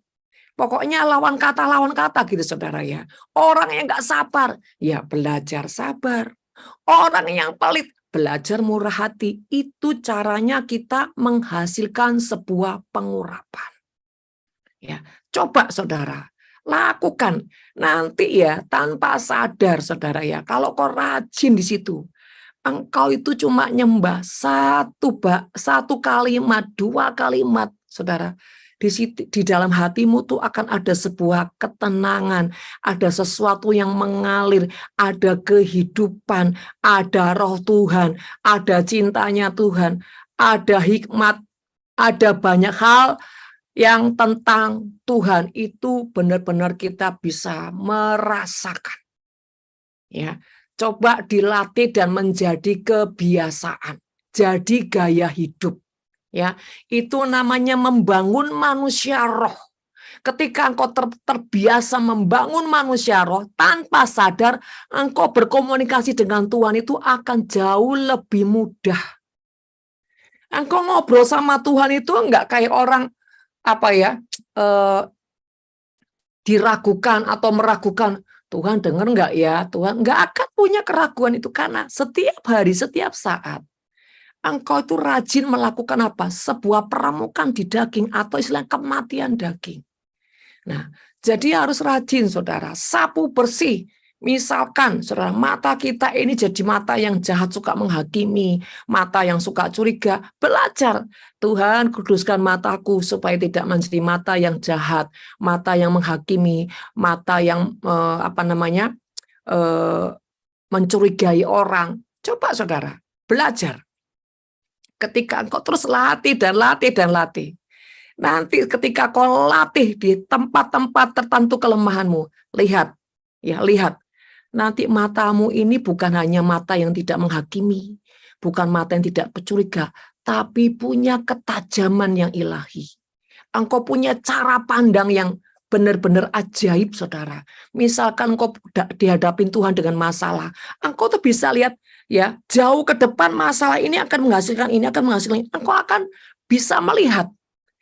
Pokoknya lawan kata gitu, saudara ya. Orang yang nggak sabar, ya belajar sabar. Orang yang pelit, belajar murah hati. Itu caranya kita menghasilkan sebuah pengurapan. Ya, coba saudara, lakukan. Nanti ya tanpa sadar, saudara ya. Kalau kau rajin di situ, engkau itu cuma nyembah satu kalimat, 2 kalimat, saudara. Di dalam hatimu tuh akan ada sebuah ketenangan, ada sesuatu yang mengalir, ada kehidupan, ada roh Tuhan, ada cintanya Tuhan, ada hikmat, ada banyak hal yang tentang Tuhan itu benar-benar kita bisa merasakan. Ya, coba dilatih dan menjadi kebiasaan, jadi gaya hidup. Ya, itu namanya membangun manusia roh. Ketika engkau terbiasa membangun manusia roh, tanpa sadar engkau berkomunikasi dengan Tuhan itu akan jauh lebih mudah. Engkau ngobrol sama Tuhan itu enggak kayak orang diragukan atau meragukan, Tuhan dengar enggak ya? Tuhan enggak akan punya keraguan itu, karena setiap hari, setiap saat engkau itu rajin melakukan apa? Sebuah peremukan di daging atau istilah kematian daging. Nah, jadi harus rajin, saudara. Sapu bersih. Misalkan, saudara, mata kita ini jadi mata yang jahat, suka menghakimi, mata yang suka curiga. Belajar, Tuhan kuduskan mataku supaya tidak menjadi mata yang jahat, mata yang menghakimi, mata yang mencurigai orang. Coba, saudara, belajar. Ketika engkau terus latih dan latih dan latih, nanti ketika kau latih di tempat-tempat tertentu kelemahanmu, lihat, nanti matamu ini bukan hanya mata yang tidak menghakimi, bukan mata yang tidak curiga, tapi punya ketajaman yang ilahi. Engkau punya cara pandang yang benar-benar ajaib, saudara. Misalkan engkau dihadapin Tuhan dengan masalah, engkau tuh bisa lihat ya jauh ke depan, masalah ini akan menghasilkan ini, akan menghasilkan ini. Engkau akan bisa melihat.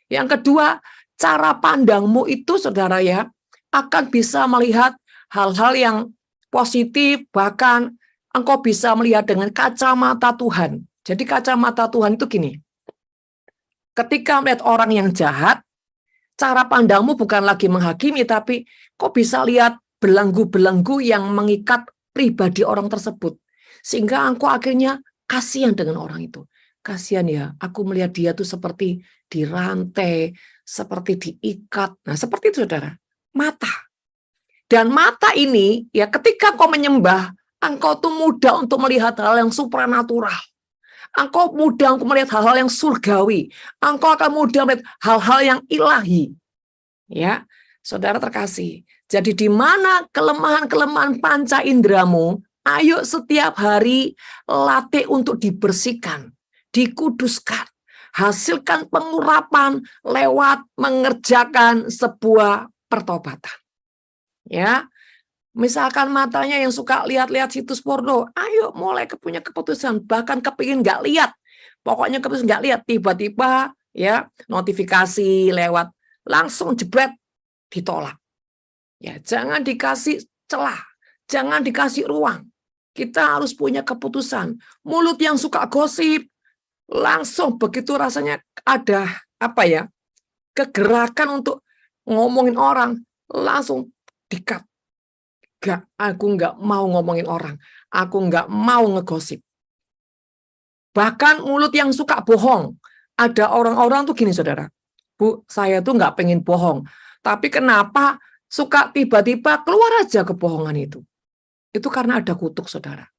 Yang kedua, cara pandangmu itu, saudara ya, akan bisa melihat hal-hal yang positif, bahkan engkau bisa melihat dengan kacamata Tuhan. Jadi kacamata Tuhan itu gini, ketika melihat orang yang jahat, cara pandangmu bukan lagi menghakimi, tapi kok bisa lihat belenggu-belenggu yang mengikat pribadi orang tersebut. Sehingga engkau akhirnya kasihan dengan orang itu. Kasihan ya, aku melihat dia tuh seperti dirantai, seperti diikat. Nah, seperti itu, saudara. Mata. Dan mata ini, ya ketika kau menyembah, engkau tuh mudah untuk melihat hal yang supranatural. Engkau mudah untuk melihat hal-hal yang surgawi. Engkau akan mudah melihat hal-hal yang ilahi. Ya, saudara terkasih. Jadi di mana kelemahan-kelemahan panca indramu, ayo setiap hari latih untuk dibersihkan, dikuduskan. Hasilkan pengurapan lewat mengerjakan sebuah pertobatan. Ya, misalkan matanya yang suka lihat-lihat situs porno, ayo mulai punya keputusan, bahkan kepingin nggak lihat, pokoknya keputusan nggak lihat, tiba-tiba ya notifikasi lewat, langsung jebret, ditolak. Ya, jangan dikasih celah, jangan dikasih ruang. Kita harus punya keputusan. Mulut yang suka gosip, langsung begitu rasanya ada kegerakan untuk ngomongin orang, langsung dikat. Aku nggak mau ngomongin orang. Aku nggak mau ngegosip. Bahkan mulut yang suka bohong. Ada orang-orang tuh gini, saudara. Bu, saya tuh nggak pengen bohong. Tapi kenapa suka tiba-tiba keluar aja kebohongan itu? Itu karena ada kutuk, saudara.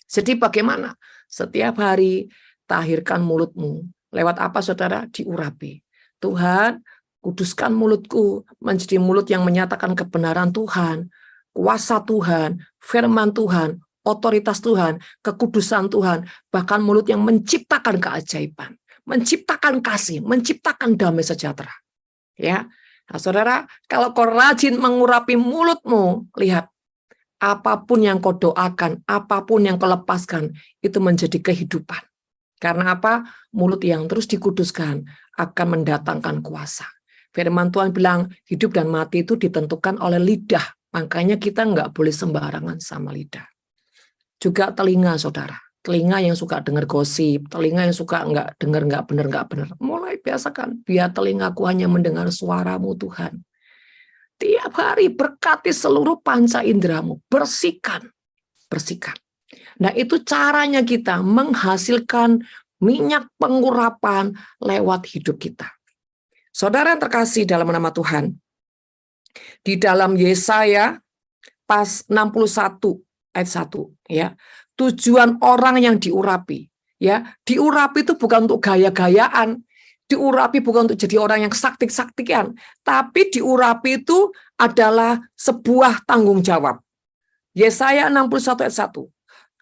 Jadi bagaimana? Setiap hari tahirkan mulutmu. Lewat apa, saudara? Diurapi. Tuhan, kuduskan mulutku menjadi mulut yang menyatakan kebenaran Tuhan, kuasa Tuhan, firman Tuhan, otoritas Tuhan, kekudusan Tuhan, bahkan mulut yang menciptakan keajaiban, menciptakan kasih, menciptakan damai sejahtera. Ya, nah, saudara, kalau kau rajin mengurapi mulutmu, lihat, apapun yang kau doakan, apapun yang kau lepaskan, itu menjadi kehidupan. Karena apa? Mulut yang terus dikuduskan akan mendatangkan kuasa. Firman Tuhan bilang, hidup dan mati itu ditentukan oleh lidah. Makanya kita nggak boleh sembarangan sama lidah. Juga telinga, saudara. Telinga yang suka dengar gosip, telinga yang suka nggak dengar, nggak benar. Mulai biasakan, biar telingaku hanya mendengar suaramu, Tuhan. Tiap hari berkati seluruh panca indramu. Bersihkan. Nah, itu caranya kita menghasilkan minyak pengurapan lewat hidup kita. Saudara yang terkasih dalam nama Tuhan, di dalam Yesaya pas 61 ayat 1 ya. Tujuan orang yang diurapi, ya. Diurapi itu bukan untuk gaya-gayaan, diurapi bukan untuk jadi orang yang sakti-saktian, tapi diurapi itu adalah sebuah tanggung jawab. Yesaya 61 ayat 1.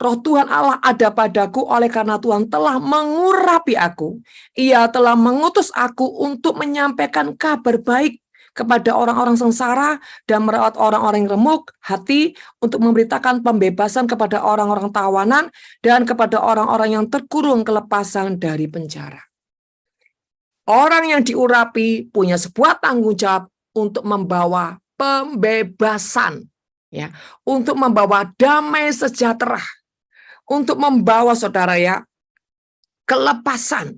Roh Tuhan Allah ada padaku oleh karena Tuhan telah mengurapi aku. Ia telah mengutus aku untuk menyampaikan kabar baik kepada orang-orang sengsara dan merawat orang-orang yang remuk hati, untuk memberitakan pembebasan kepada orang-orang tawanan dan kepada orang-orang yang terkurung kelepasan dari penjara. Orang yang diurapi punya sebuah tanggung jawab untuk membawa pembebasan, ya, untuk membawa damai sejahtera, untuk membawa saudara ya kelepasan.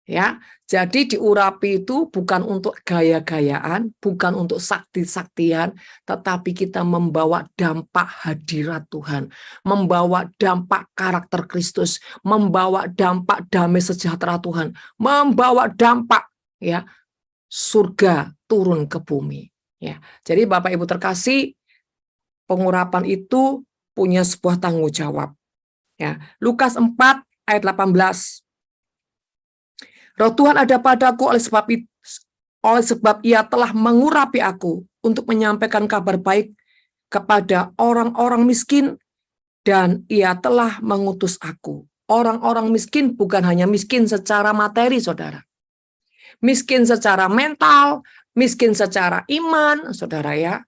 Ya, jadi diurapi itu bukan untuk gaya-gayaan, bukan untuk sakti-saktian, tetapi kita membawa dampak hadirat Tuhan, membawa dampak karakter Kristus, membawa dampak damai sejahtera Tuhan, membawa dampak ya surga turun ke bumi. Ya, jadi Bapak Ibu terkasih, pengurapan itu punya sebuah tanggung jawab. Ya, Lukas 4 ayat 18. Roh Tuhan ada padaku oleh sebab Ia telah mengurapi aku untuk menyampaikan kabar baik kepada orang-orang miskin, dan Ia telah mengutus aku. Orang-orang miskin bukan hanya miskin secara materi, saudara. Miskin secara mental, miskin secara iman, saudara ya.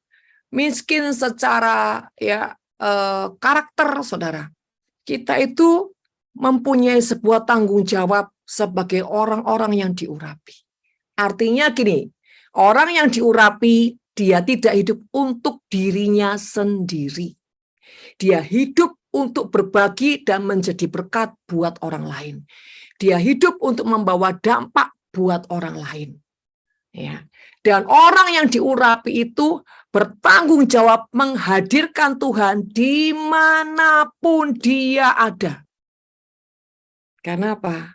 Miskin secara ya karakter, saudara. Kita itu mempunyai sebuah tanggung jawab sebagai orang-orang yang diurapi. Artinya gini, orang yang diurapi, dia tidak hidup untuk dirinya sendiri. Dia hidup untuk berbagi dan menjadi berkat buat orang lain. Dia hidup untuk membawa dampak buat orang lain. Ya. Dan orang yang diurapi itu bertanggung jawab menghadirkan Tuhan dimanapun dia ada. Karena apa?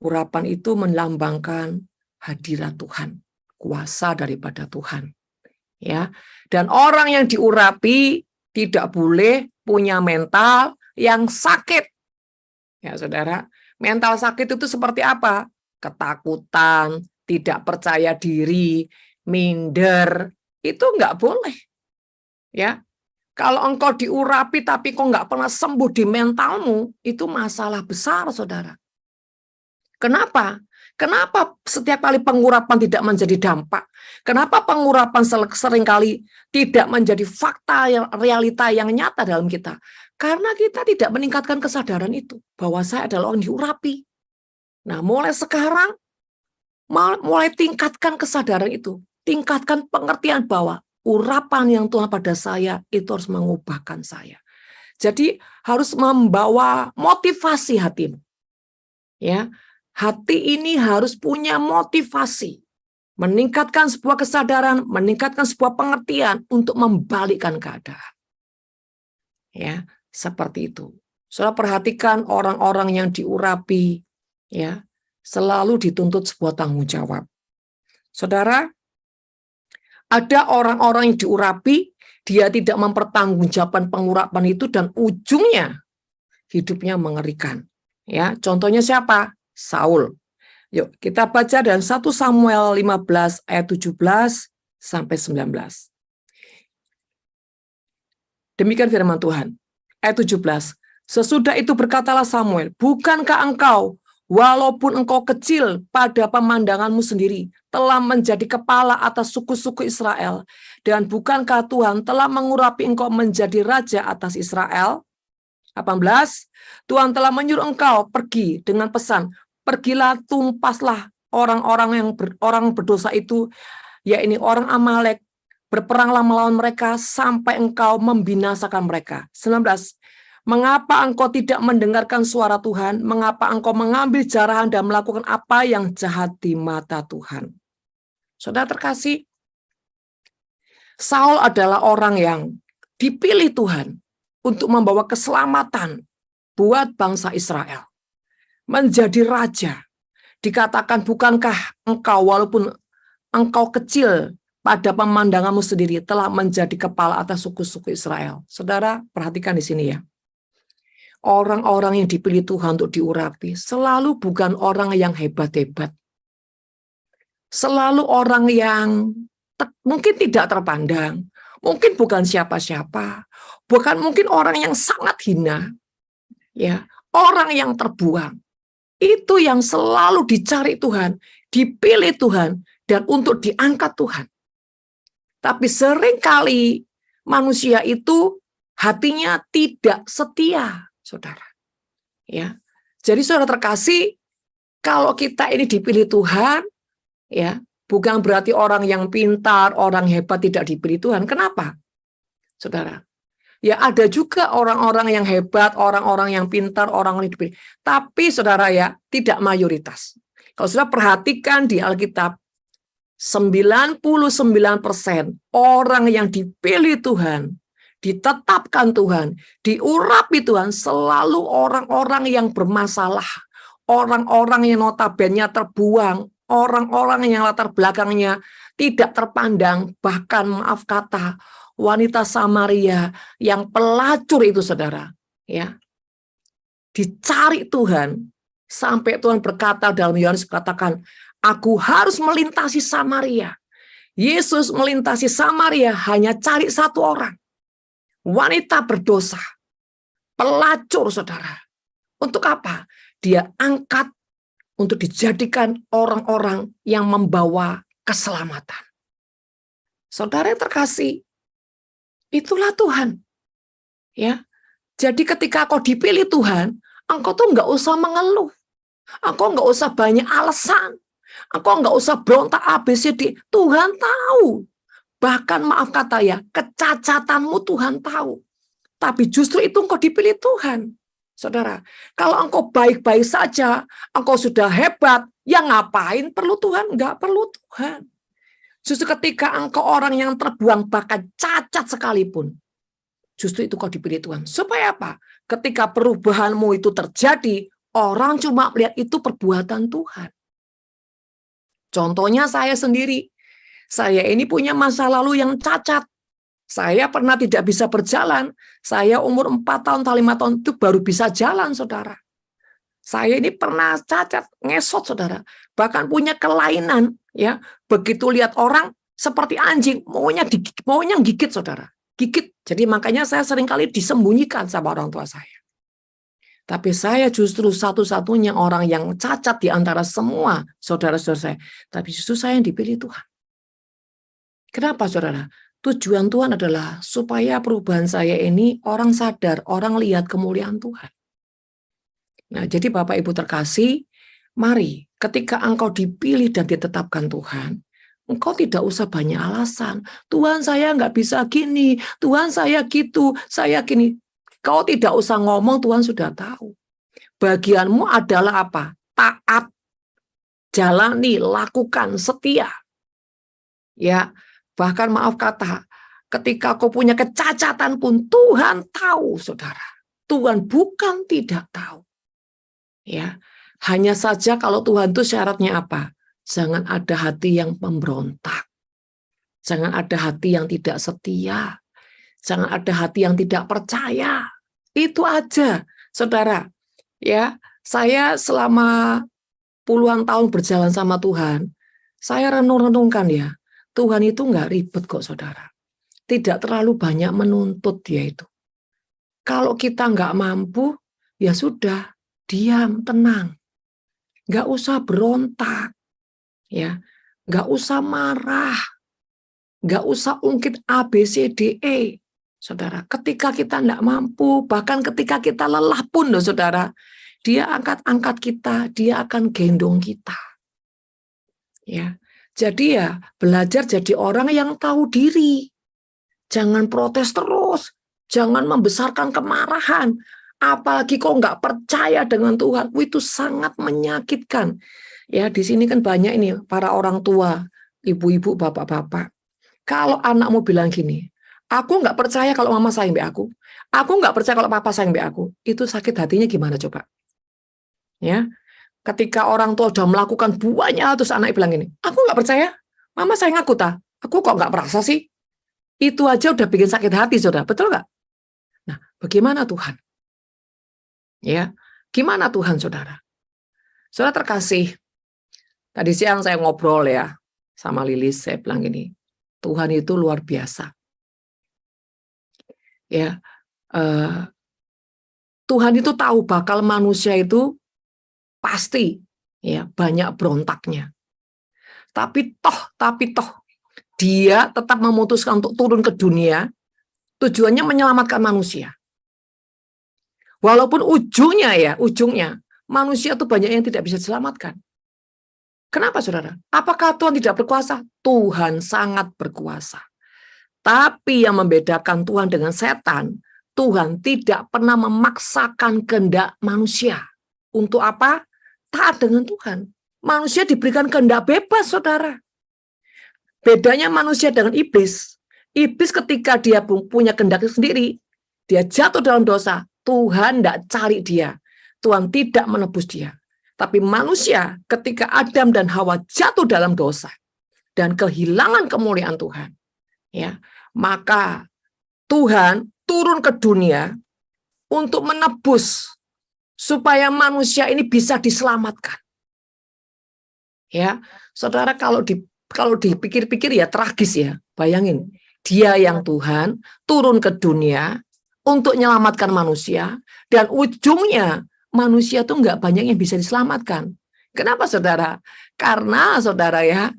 Urapan itu melambangkan hadirat Tuhan, kuasa daripada Tuhan. Ya. Dan orang yang diurapi tidak boleh punya mental yang sakit. Ya, Saudara, mental sakit itu seperti apa? Ketakutan, tidak percaya diri, minder, itu enggak boleh. Ya. Kalau engkau diurapi tapi kau enggak pernah sembuh di mentalmu, itu masalah besar, saudara. Kenapa? Kenapa setiap kali pengurapan tidak menjadi dampak? Kenapa pengurapan seringkali tidak menjadi fakta, realita yang nyata dalam kita? Karena kita tidak meningkatkan kesadaran itu, bahwa saya adalah orang diurapi. Nah, mulai sekarang, mulai tingkatkan kesadaran itu. Tingkatkan pengertian bahwa urapan yang Tuhan pada saya itu harus mengubahkan saya. Jadi harus membawa motivasi hatimu. Ya, hati ini harus punya motivasi, meningkatkan sebuah kesadaran, meningkatkan sebuah pengertian untuk membalikkan keadaan. Ya, seperti itu. Saudara perhatikan orang-orang yang diurapi, ya, selalu dituntut sebuah tanggung jawab. Saudara, ada orang-orang yang diurapi, dia tidak mempertanggungjawabkan pengurapan itu dan ujungnya hidupnya mengerikan. Ya, contohnya siapa? Saul. Yuk, kita baca dan 1 Samuel 15 ayat 17 sampai 19. Demikian firman Tuhan. Ayat 17. Sesudah itu berkatalah Samuel, bukankah engkau, walaupun engkau kecil pada pemandanganmu sendiri, telah menjadi kepala atas suku-suku Israel, dan bukankah Tuhan telah mengurapi engkau menjadi raja atas Israel? 18. Tuhan telah menyuruh engkau pergi dengan pesan, pergilah tumpaslah orang-orang yang orang berdosa itu, yakni orang Amalek, berperanglah melawan mereka sampai engkau membinasakan mereka. 19. Mengapa engkau tidak mendengarkan suara Tuhan? Mengapa engkau mengambil jarahan dan melakukan apa yang jahat di mata Tuhan? Saudara terkasih, Saul adalah orang yang dipilih Tuhan untuk membawa keselamatan buat bangsa Israel. Menjadi raja. Dikatakan, bukankah engkau walaupun engkau kecil pada pemandanganmu sendiri telah menjadi kepala atas suku-suku Israel. Saudara, perhatikan di sini ya. Orang-orang yang dipilih Tuhan untuk diurapi selalu bukan orang yang hebat-hebat. Selalu orang yang mungkin tidak terpandang, mungkin bukan siapa-siapa, bukan mungkin orang yang sangat hina, ya, orang yang terbuang. Itu yang selalu dicari Tuhan, dipilih Tuhan, dan untuk diangkat Tuhan. Tapi seringkali manusia itu hatinya tidak setia, saudara. Ya, jadi saudara terkasih, kalau kita ini dipilih Tuhan, ya, bukan berarti orang yang pintar, orang hebat tidak dipilih Tuhan. Kenapa? Saudara, ya ada juga orang-orang yang hebat, orang-orang yang pintar, orang-orang yang dipilih. Tapi saudara ya, tidak mayoritas. Kalau saudara perhatikan di Alkitab, 99% orang yang dipilih Tuhan, ditetapkan Tuhan, diurapi Tuhan, selalu orang-orang yang bermasalah, orang-orang yang notabene terbuang, orang-orang yang latar belakangnya tidak terpandang, bahkan maaf kata, wanita Samaria yang pelacur itu saudara, ya, dicari Tuhan, sampai Tuhan berkata dalam Yohanes katakan, aku harus melintasi Samaria. Yesus melintasi Samaria hanya cari satu orang, wanita berdosa, pelacur saudara. Untuk apa? Dia angkat untuk dijadikan orang-orang yang membawa keselamatan. Saudara yang terkasih, itulah Tuhan. Ya, jadi ketika kau dipilih Tuhan, engkau tuh nggak usah mengeluh, engkau nggak usah banyak alasan, engkau nggak usah berontak ABCD. Tuhan tahu. Bahkan maaf kata ya, kecacatanmu Tuhan tahu. Tapi justru itu engkau dipilih Tuhan. Saudara, kalau engkau baik-baik saja, engkau sudah hebat, ya ngapain perlu Tuhan? Enggak perlu Tuhan. Justru ketika engkau orang yang terbuang, bahkan cacat sekalipun, justru itu kau dipilih Tuhan. Supaya apa? Ketika perubahanmu itu terjadi, orang cuma melihat itu perbuatan Tuhan. Contohnya saya sendiri. Saya ini punya masa lalu yang cacat. Saya pernah tidak bisa berjalan. Saya umur 4 tahun atau 5 tahun itu baru bisa jalan, saudara. Saya ini pernah cacat, ngesot, saudara. Bahkan punya kelainan, ya. Begitu lihat orang seperti anjing, maunya gigit, saudara. Gigit. Jadi makanya saya seringkali disembunyikan sama orang tua saya. Tapi saya justru satu-satunya orang yang cacat di antara semua saudara-saudara saya. Tapi justru saya yang dipilih Tuhan. Kenapa, saudara? Tujuan Tuhan adalah supaya perubahan saya ini orang sadar, orang lihat kemuliaan Tuhan. Nah, jadi Bapak Ibu terkasih, mari ketika engkau dipilih dan ditetapkan Tuhan, engkau tidak usah banyak alasan. Tuhan saya nggak bisa gini, Tuhan saya gitu, saya gini. Kau tidak usah ngomong, Tuhan sudah tahu. Bagianmu adalah apa? Taat, jalani, lakukan, setia. Ya, bahkan maaf kata, ketika kau punya kecacatan pun Tuhan tahu, saudara. Tuhan bukan tidak tahu. Ya, hanya saja kalau Tuhan itu syaratnya apa? Jangan ada hati yang pemberontak. Jangan ada hati yang tidak setia. Jangan ada hati yang tidak percaya. Itu aja, saudara. Ya, saya selama puluhan tahun berjalan sama Tuhan, saya renung-renungkan ya, Tuhan itu nggak ribet kok, saudara. Tidak terlalu banyak menuntut dia itu. Kalau kita nggak mampu, ya sudah, diam, tenang. Nggak usah berontak, ya, nggak usah marah, nggak usah ungkit A, B, C, D, E. Saudara, ketika kita tidak mampu, bahkan ketika kita lelah pun, loh, saudara, dia angkat kita, dia akan gendong kita. Ya, jadi ya belajar jadi orang yang tahu diri. Jangan protes terus, jangan membesarkan kemarahan. Apalagi kau nggak percaya dengan Tuhan, itu sangat menyakitkan. Ya, di sini kan banyak ini para orang tua, ibu-ibu, bapak-bapak. Kalau anakmu bilang gini, aku nggak percaya kalau mama sayang mbak aku nggak percaya kalau papa sayang mbak aku, itu sakit hatinya gimana coba? Ya, Ketika orang tua sudah melakukan banyak hal, terus anak bilang gini, aku nggak percaya, mama sayang aku tak, aku kok nggak merasa sih? Itu aja udah bikin sakit hati, saudara, betul nggak? Nah, bagaimana Tuhan? Ya, gimana Tuhan, saudara? Saudara terkasih, tadi siang saya ngobrol ya sama Lilis, saya bilang gini, Tuhan itu luar biasa. Ya, Tuhan itu tahu bakal manusia itu pasti ya banyak berontaknya. Tapi toh dia tetap memutuskan untuk turun ke dunia, tujuannya menyelamatkan manusia. Walaupun ujungnya manusia itu banyak yang tidak bisa diselamatkan. Kenapa, saudara? Apakah Tuhan tidak berkuasa? Tuhan sangat berkuasa. Tapi yang membedakan Tuhan dengan setan, Tuhan tidak pernah memaksakan kehendak manusia. Untuk apa? Taat dengan Tuhan. Manusia diberikan kehendak bebas, saudara. Bedanya manusia dengan iblis. Iblis ketika dia punya kehendak sendiri, dia jatuh dalam dosa, Tuhan tidak cari dia. Tuhan tidak menebus dia. Tapi manusia ketika Adam dan Hawa jatuh dalam dosa dan kehilangan kemuliaan Tuhan, ya, maka Tuhan turun ke dunia untuk menebus supaya manusia ini bisa diselamatkan. Ya, saudara, kalau dipikir-pikir ya tragis ya. Bayangin, dia yang Tuhan turun ke dunia untuk menyelamatkan manusia, dan ujungnya manusia tuh nggak banyak yang bisa diselamatkan. Kenapa, saudara? Karena, saudara ya,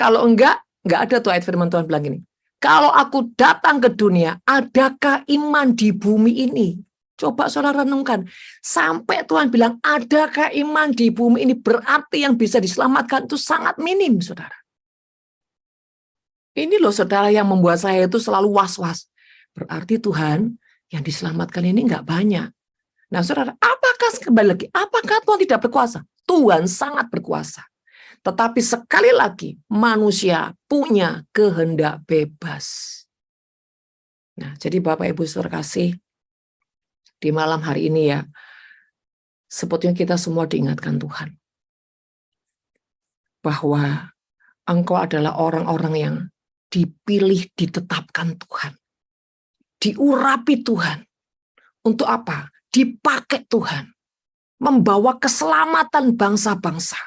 kalau nggak ada tuh ayat firman Tuhan bilang gini, kalau aku datang ke dunia, adakah iman di bumi ini? Coba saudara renungkan, sampai Tuhan bilang adakah iman di bumi ini, berarti yang bisa diselamatkan itu sangat minim, saudara. Ini loh, saudara, yang membuat saya itu selalu was-was. Berarti Tuhan yang diselamatkan ini nggak banyak. Nah, saudara, apakah Tuhan tidak berkuasa? Tuhan sangat berkuasa. Tetapi sekali lagi, manusia punya kehendak bebas. Nah, jadi Bapak Ibu saudara kasih, di malam hari ini ya, sepertinya kita semua diingatkan Tuhan bahwa engkau adalah orang-orang yang dipilih, ditetapkan Tuhan, diurapi Tuhan. Untuk apa? Dipakai Tuhan, membawa keselamatan bangsa-bangsa.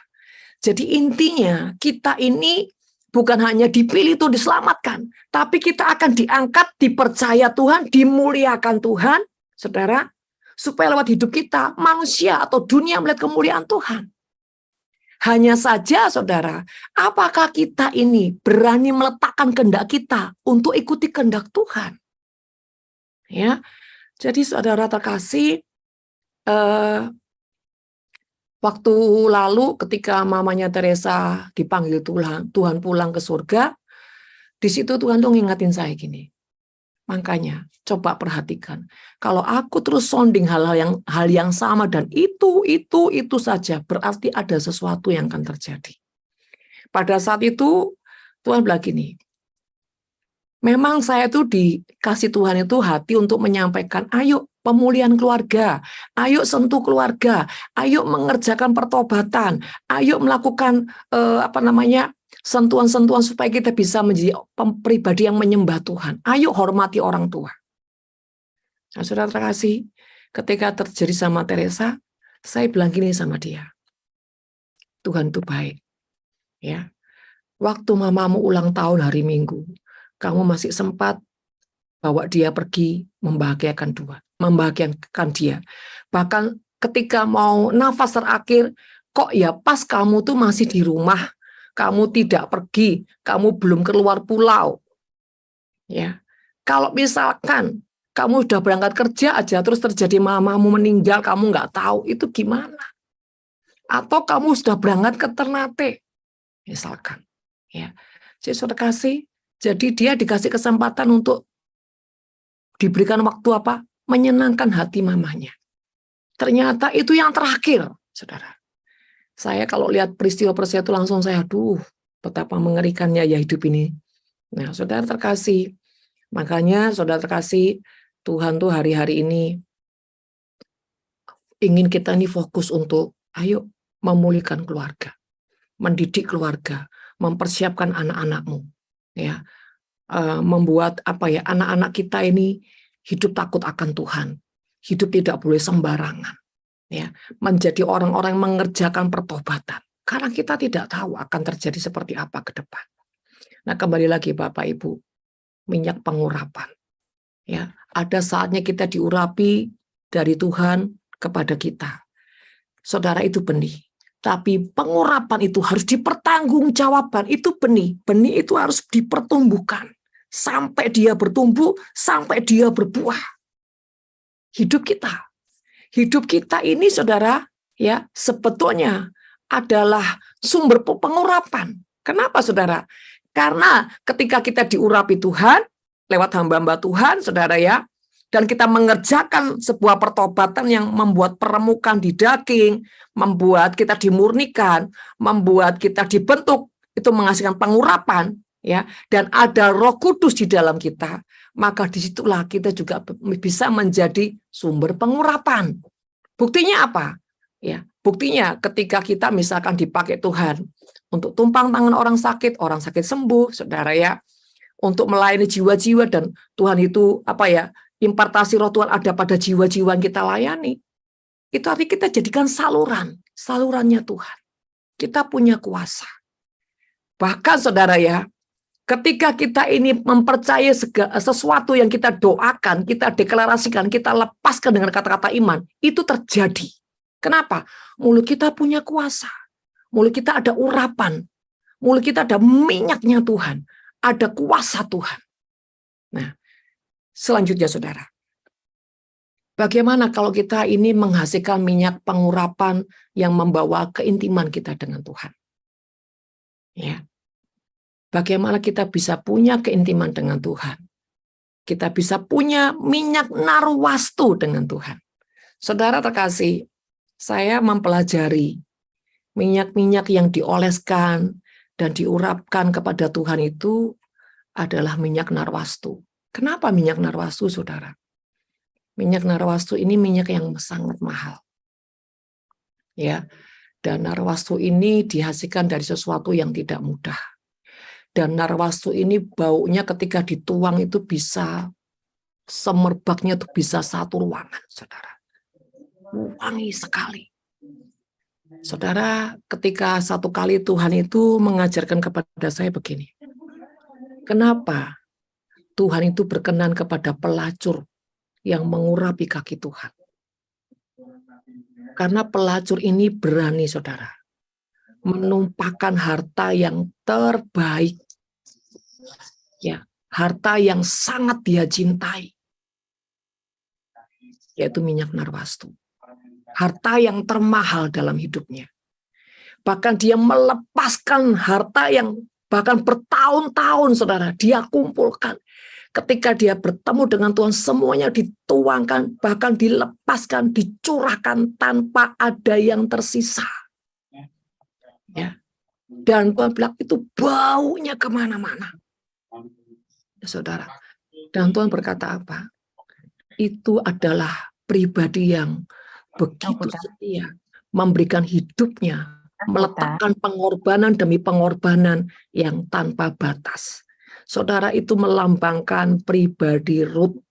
Jadi intinya kita ini bukan hanya dipilih untuk diselamatkan, tapi kita akan diangkat, dipercaya Tuhan, dimuliakan Tuhan, saudara, supaya lewat hidup kita, manusia atau dunia melihat kemuliaan Tuhan. Hanya saja, saudara, apakah kita ini berani meletakkan kehendak kita untuk ikuti kehendak Tuhan? Ya, jadi saudara terkasih, waktu lalu ketika mamanya Teresa dipanggil Tuhan pulang ke surga, di situ Tuhan tuh ngingetin saya gini. Makanya coba perhatikan, kalau aku terus sounding hal yang sama dan itu saja, berarti ada sesuatu yang akan terjadi. Pada saat itu Tuhan bilang gini, memang saya itu dikasih Tuhan itu hati untuk menyampaikan, ayo pemulihan keluarga, ayo sentuh keluarga, ayo mengerjakan pertobatan, ayo melakukan sentuhan-sentuhan supaya kita bisa menjadi pribadi yang menyembah Tuhan. Ayo hormati orang tua. Nah, saudara terkasih, ketika terjadi sama Teresa, saya bilang gini sama dia, Tuhan itu baik. Ya, waktu mamamu ulang tahun hari Minggu, kamu masih sempat bawa dia pergi membahagiakan dia. Bahkan ketika mau nafas terakhir, kok ya pas kamu tuh masih di rumah, kamu tidak pergi, kamu belum keluar pulau. Ya, kalau misalkan kamu sudah berangkat kerja aja, terus terjadi mamamu meninggal, kamu nggak tahu, itu gimana? Atau kamu sudah berangkat ke Ternate, misalkan. Ya, jadi saudara kasih, jadi dia dikasih kesempatan untuk diberikan waktu apa? Menyenangkan hati mamanya. Ternyata itu yang terakhir, saudara. Saya kalau lihat peristiwa-peristiwa itu langsung saya, aduh, betapa mengerikannya ya hidup ini. Nah, saudara terkasih, makanya saudara terkasih, Tuhan tuh hari-hari ini ingin kita ini fokus untuk, ayo memulihkan keluarga, mendidik keluarga, mempersiapkan anak-anakmu, ya, membuat anak-anak kita ini hidup takut akan Tuhan, hidup tidak boleh sembarangan, ya, menjadi orang-orang yang mengerjakan pertobatan, karena kita tidak tahu akan terjadi seperti apa ke depan. Nah, kembali lagi Bapak Ibu, minyak pengurapan, ya, ada saatnya kita diurapi dari Tuhan kepada kita. Saudara, itu benih. Tapi pengurapan itu harus dipertanggungjawabkan. Itu benih. Benih itu harus dipertumbuhkan. Sampai dia bertumbuh, sampai dia berbuah. Hidup kita ini, saudara, ya, sebetulnya adalah sumber pengurapan. Kenapa, saudara? Karena ketika kita diurapi Tuhan, lewat hamba-hamba Tuhan, saudara, ya, dan kita mengerjakan sebuah pertobatan yang membuat peremukan di daging, membuat kita dimurnikan, membuat kita dibentuk, itu menghasilkan pengurapan, ya, dan ada Roh Kudus di dalam kita, maka disitulah kita juga bisa menjadi sumber pengurapan. Buktinya apa? Ya, buktinya ketika kita misalkan dipakai Tuhan untuk tumpang tangan orang sakit sembuh, saudara, ya, untuk melayani jiwa-jiwa, dan Tuhan itu impartasi Roh Tuhan ada pada jiwa-jiwa yang kita layani. Itu artinya kita jadikan salurannya Tuhan. Kita punya kuasa. Bahkan, saudara, ya, ketika kita ini mempercayai sesuatu yang kita doakan, kita deklarasikan, kita lepaskan dengan kata-kata iman, itu terjadi. Kenapa? Mulut kita punya kuasa. Mulut kita ada urapan. Mulut kita ada minyaknya Tuhan. Ada kuasa Tuhan. Nah, selanjutnya, saudara, bagaimana kalau kita ini menghasilkan minyak pengurapan yang membawa keintiman kita dengan Tuhan? Ya, bagaimana kita bisa punya keintiman dengan Tuhan? Kita bisa punya minyak narwastu dengan Tuhan. Saudara terkasih, saya mempelajari minyak-minyak yang dioleskan dan diurapkan kepada Tuhan itu adalah minyak narwastu. Kenapa minyak narwastu, saudara? Minyak narwastu ini minyak yang sangat mahal. Ya, dan narwastu ini dihasilkan dari sesuatu yang tidak mudah. Dan narwastu ini baunya ketika dituang itu bisa semerbaknya itu bisa satu ruangan, saudara. Wangi sekali. Saudara, ketika satu kali Tuhan itu mengajarkan kepada saya begini. Kenapa Tuhan itu berkenan kepada pelacur yang mengurapi kaki Tuhan? Karena pelacur ini berani, saudara, menumpahkan harta yang terbaik, ya, harta yang sangat dia cintai, yaitu minyak narwastu. Harta yang termahal dalam hidupnya. Bahkan dia melepaskan harta yang bahkan bertahun-tahun, saudara, dia kumpulkan. Ketika dia bertemu dengan Tuhan, semuanya dituangkan, bahkan dilepaskan, dicurahkan tanpa ada yang tersisa. Ya. Dan Tuhan bilang itu baunya kemana-mana. Ya, saudara. Dan Tuhan berkata apa? Itu adalah pribadi yang begitu setia, memberikan hidupnya, meletakkan pengorbanan demi pengorbanan yang tanpa batas. Saudara, itu melambangkan pribadi Rut.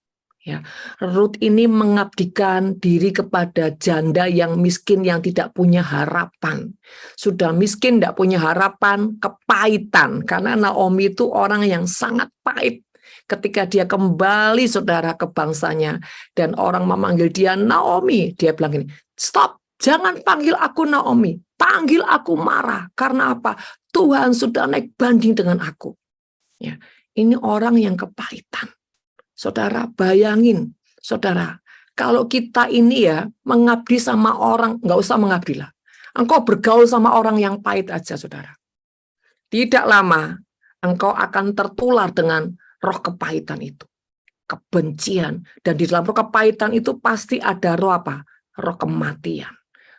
Ya, Rut ini mengabdikan diri kepada janda yang miskin, yang tidak punya harapan. Sudah miskin, tidak punya harapan, kepahitan. Karena Naomi itu orang yang sangat pahit. Ketika dia kembali, saudara, ke bangsanya, dan orang memanggil dia Naomi, dia bilang gini, stop, jangan panggil aku Naomi, panggil aku Mara. Karena apa? Tuhan sudah naik banding dengan aku. Ya, ini orang yang kepahitan. Saudara, bayangin, saudara, kalau kita ini ya mengabdi sama orang, nggak usah mengabdi lah. Engkau bergaul sama orang yang pahit aja, saudara. Tidak lama, engkau akan tertular dengan roh kepahitan itu, kebencian, dan di dalam roh kepahitan itu pasti ada roh apa? Roh kematian,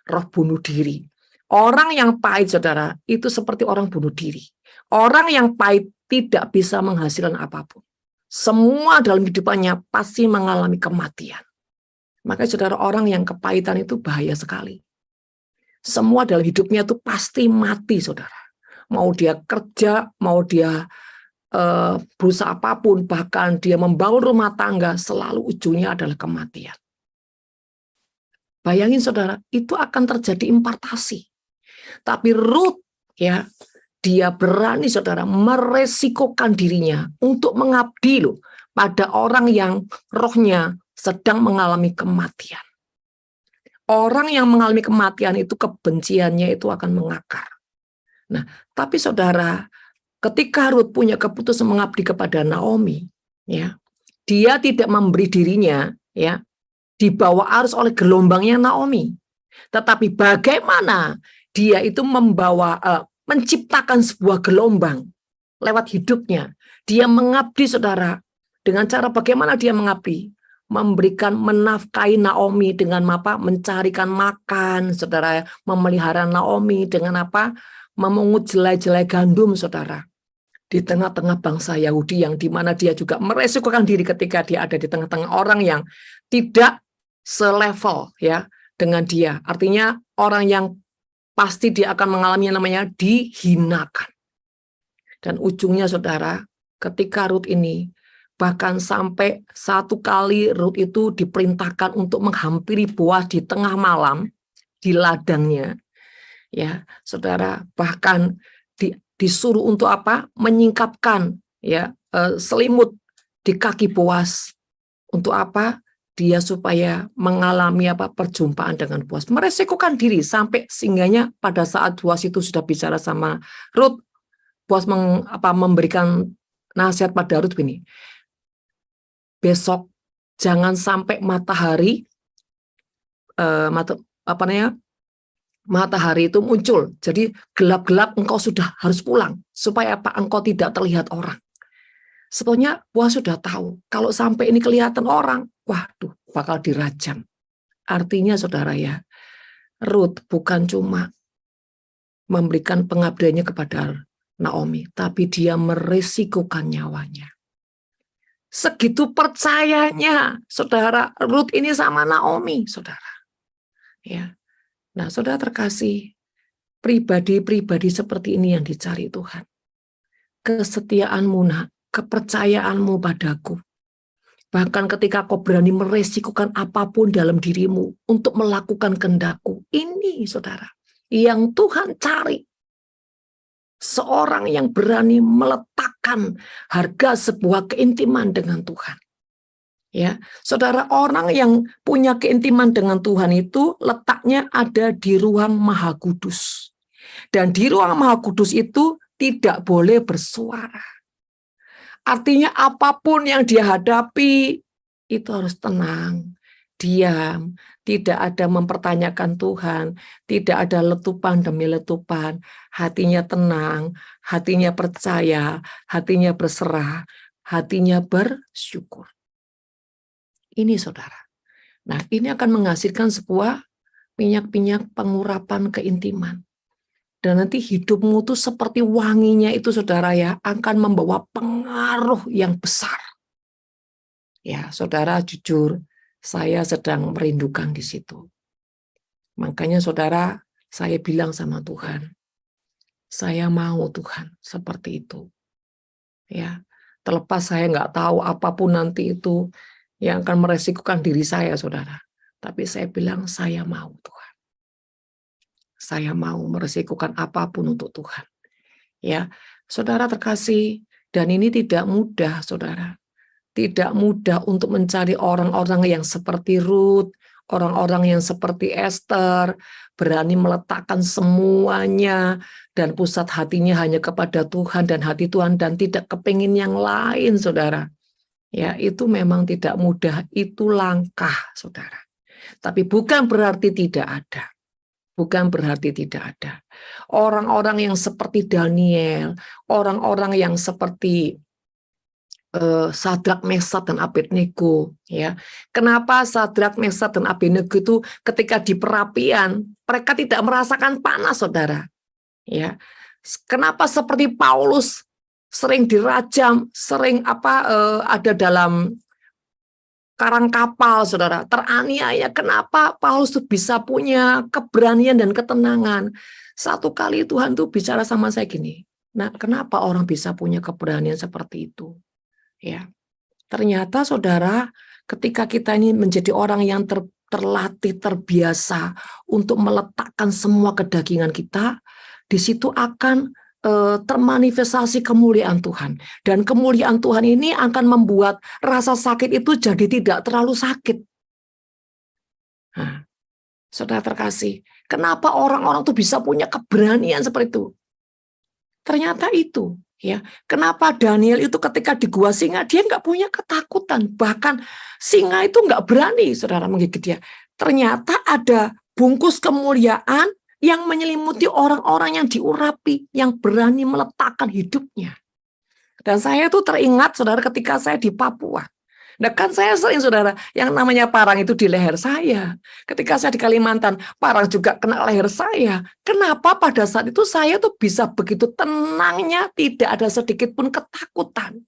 roh bunuh diri. Orang yang pahit, saudara, itu seperti orang bunuh diri. Orang yang pahit tidak bisa menghasilkan apapun. Semua dalam hidupannya pasti mengalami kematian. Makanya, saudara, orang yang kepahitan itu bahaya sekali. Semua dalam hidupnya itu pasti mati, saudara. Mau dia kerja, mau dia berusaha apapun, bahkan dia membangun rumah tangga, selalu ujungnya adalah kematian. Bayangin saudara, itu akan terjadi impartasi. Tapi Ruth, ya, dia berani saudara meresikokan dirinya untuk mengabdi loh pada orang yang rohnya sedang mengalami kematian. Orang yang mengalami kematian itu kebenciannya itu akan mengakar. Nah, tapi saudara, ketika Ruth punya keputusan mengabdi kepada Naomi, ya, dia tidak memberi dirinya, ya, dibawa arus oleh gelombangnya Naomi. Tetapi bagaimana dia itu menciptakan sebuah gelombang lewat hidupnya. Dia mengabdi, saudara. Dengan cara bagaimana dia mengabdi? Menafkahi Naomi dengan apa? Mencarikan makan, saudara. Memelihara Naomi dengan apa? Memungut jelai-jelai gandum, saudara. Di tengah-tengah bangsa Yahudi yang dimana dia juga meresikokan diri ketika dia ada di tengah-tengah orang yang tidak selevel, ya, dengan dia. Artinya orang yang pasti dia akan mengalami yang namanya dihinakan. Dan ujungnya saudara, ketika Ruth ini, bahkan sampai satu kali Ruth itu diperintahkan untuk menghampiri Boas di tengah malam, di ladangnya. Ya, saudara, bahkan disuruh untuk apa? Menyingkapkan, ya, selimut di kaki Boas. Untuk apa? Dia supaya mengalami apa? Perjumpaan dengan Boas. Meresikokan diri sampai singgahnya pada saat Boas itu sudah bicara sama Ruth, Boas memberikan nasihat pada Ruth begini. Besok jangan sampai matahari matahari itu muncul. Jadi gelap-gelap engkau sudah harus pulang. Supaya apa? Engkau tidak terlihat orang. Sebetulnya Boas sudah tahu. Kalau sampai ini kelihatan orang, waduh, bakal dirajam. Artinya saudara ya, Ruth bukan cuma memberikan pengabdiannya kepada Naomi, tapi dia meresikokan nyawanya. Segitu percayanya, saudara, Ruth ini sama Naomi, saudara. Ya. Nah, saudara terkasih, pribadi-pribadi seperti ini yang dicari Tuhan. Kesetiaanmu, nak, kepercayaanmu padaku. Bahkan ketika kau berani meresikokan apapun dalam dirimu untuk melakukan kehendakku. Ini, saudara, yang Tuhan cari. Seorang yang berani meletakkan harga sebuah keintiman dengan Tuhan. Ya, saudara, orang yang punya keintiman dengan Tuhan itu letaknya ada di ruang Maha Kudus. Dan di ruang Maha Kudus itu tidak boleh bersuara. Artinya apapun yang dia hadapi itu harus tenang, diam, tidak ada mempertanyakan Tuhan, tidak ada letupan demi letupan, hatinya tenang, hatinya percaya, hatinya berserah, hatinya bersyukur. Ini saudara. Nah, ini akan menghasilkan sebuah minyak-minyak pengurapan keintiman. Dan nanti hidupmu tuh seperti wanginya itu saudara ya, akan membawa pengaruh yang besar. Ya, saudara, jujur, saya sedang merindukan di situ. Makanya saudara, saya bilang sama Tuhan, saya mau Tuhan seperti itu. Ya, terlepas saya nggak tahu apapun nanti itu yang akan meresikokan diri saya, saudara. Tapi saya bilang saya mau Tuhan. Saya mau meresikokan apapun untuk Tuhan. Ya, saudara terkasih, dan ini tidak mudah, saudara. Tidak mudah untuk mencari orang-orang yang seperti Ruth, orang-orang yang seperti Esther, berani meletakkan semuanya dan pusat hatinya hanya kepada Tuhan dan hati Tuhan dan tidak kepingin yang lain, saudara. Ya, itu memang tidak mudah, itu langkah, saudara. Tapi bukan berarti tidak ada. Bukan berarti tidak ada. Orang-orang yang seperti Daniel, orang-orang yang seperti Sadrak, Mesak, dan Abednego, ya. Kenapa Sadrak, Mesak, dan Abednego itu ketika di perapian mereka tidak merasakan panas, saudara? Ya. Kenapa seperti Paulus sering dirajam, sering ada dalam karang kapal, saudara, teraniaya. Kenapa Paulus tuh bisa punya keberanian dan ketenangan? Satu kali Tuhan tuh bicara sama saya gini, nah kenapa orang bisa punya keberanian seperti itu? Ya, ternyata saudara, ketika kita ini menjadi orang yang terlatih, terbiasa untuk meletakkan semua kedagingan kita, di situ akan termanifestasi kemuliaan Tuhan. Dan kemuliaan Tuhan ini akan membuat rasa sakit itu jadi tidak terlalu sakit. Nah, saudara terkasih, kenapa orang-orang tuh bisa punya keberanian seperti itu? Ternyata itu, ya. Kenapa Daniel itu ketika di gua singa dia nggak punya ketakutan, bahkan singa itu nggak berani, saudara, menggigit dia. Ternyata ada bungkus kemuliaan yang menyelimuti orang-orang yang diurapi, yang berani meletakkan hidupnya. Dan saya tuh teringat, saudara, ketika saya di Papua. Nah kan saya sering, saudara, yang namanya parang itu di leher saya. Ketika saya di Kalimantan, parang juga kena leher saya. Kenapa pada saat itu saya tuh bisa begitu tenangnya, tidak ada sedikit pun ketakutan,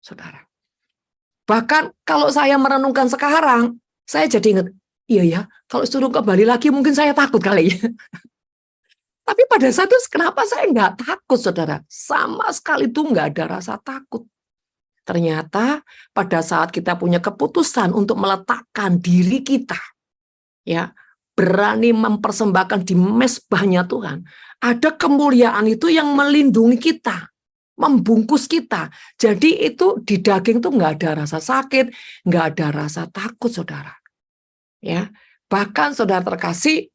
saudara. Bahkan kalau saya merenungkan sekarang, saya jadi ingat, iya ya, kalau suruh kembali lagi mungkin saya takut kali ya. Tapi pada saat itu kenapa saya nggak takut, saudara? Sama sekali tuh nggak ada rasa takut. Ternyata pada saat kita punya keputusan untuk meletakkan diri kita, ya, berani mempersembahkan di mezbahnya Tuhan, ada kemuliaan itu yang melindungi kita, membungkus kita. Jadi itu di daging tuh nggak ada rasa sakit, nggak ada rasa takut, saudara. Ya, bahkan saudara terkasih,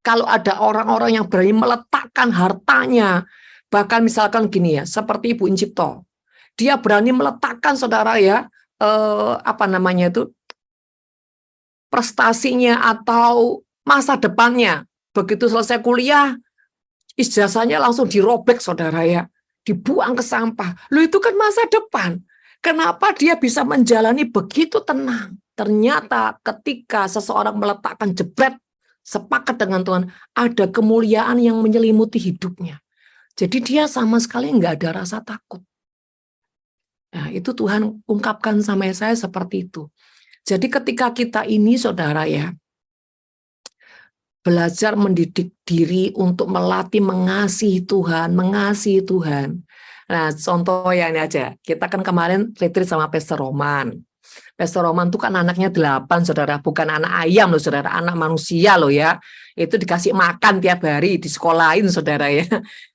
kalau ada orang-orang yang berani meletakkan hartanya, bahkan misalkan gini ya, seperti Ibu Incipto, dia berani meletakkan, saudara, ya, apa namanya itu, prestasinya atau masa depannya. Begitu selesai kuliah, ijazahnya langsung dirobek, saudara, ya, dibuang ke sampah. Loh, itu kan masa depan. Kenapa dia bisa menjalani begitu tenang? Ternyata ketika seseorang meletakkan jebret, sepakat dengan Tuhan, ada kemuliaan yang menyelimuti hidupnya. Jadi dia sama sekali nggak ada rasa takut. Nah, itu Tuhan ungkapkan sama saya seperti itu. Jadi ketika kita ini, saudara, ya, belajar mendidik diri untuk melatih mengasihi Tuhan, mengasihi Tuhan. Nah, contoh ya ini aja. Kita kan kemarin retreat sama Pastor Roman. Pastor Roman itu kan anaknya 8, saudara. Bukan anak ayam loh, saudara. Anak manusia loh, ya. Itu dikasih makan tiap hari, di sekolahin, saudara, ya.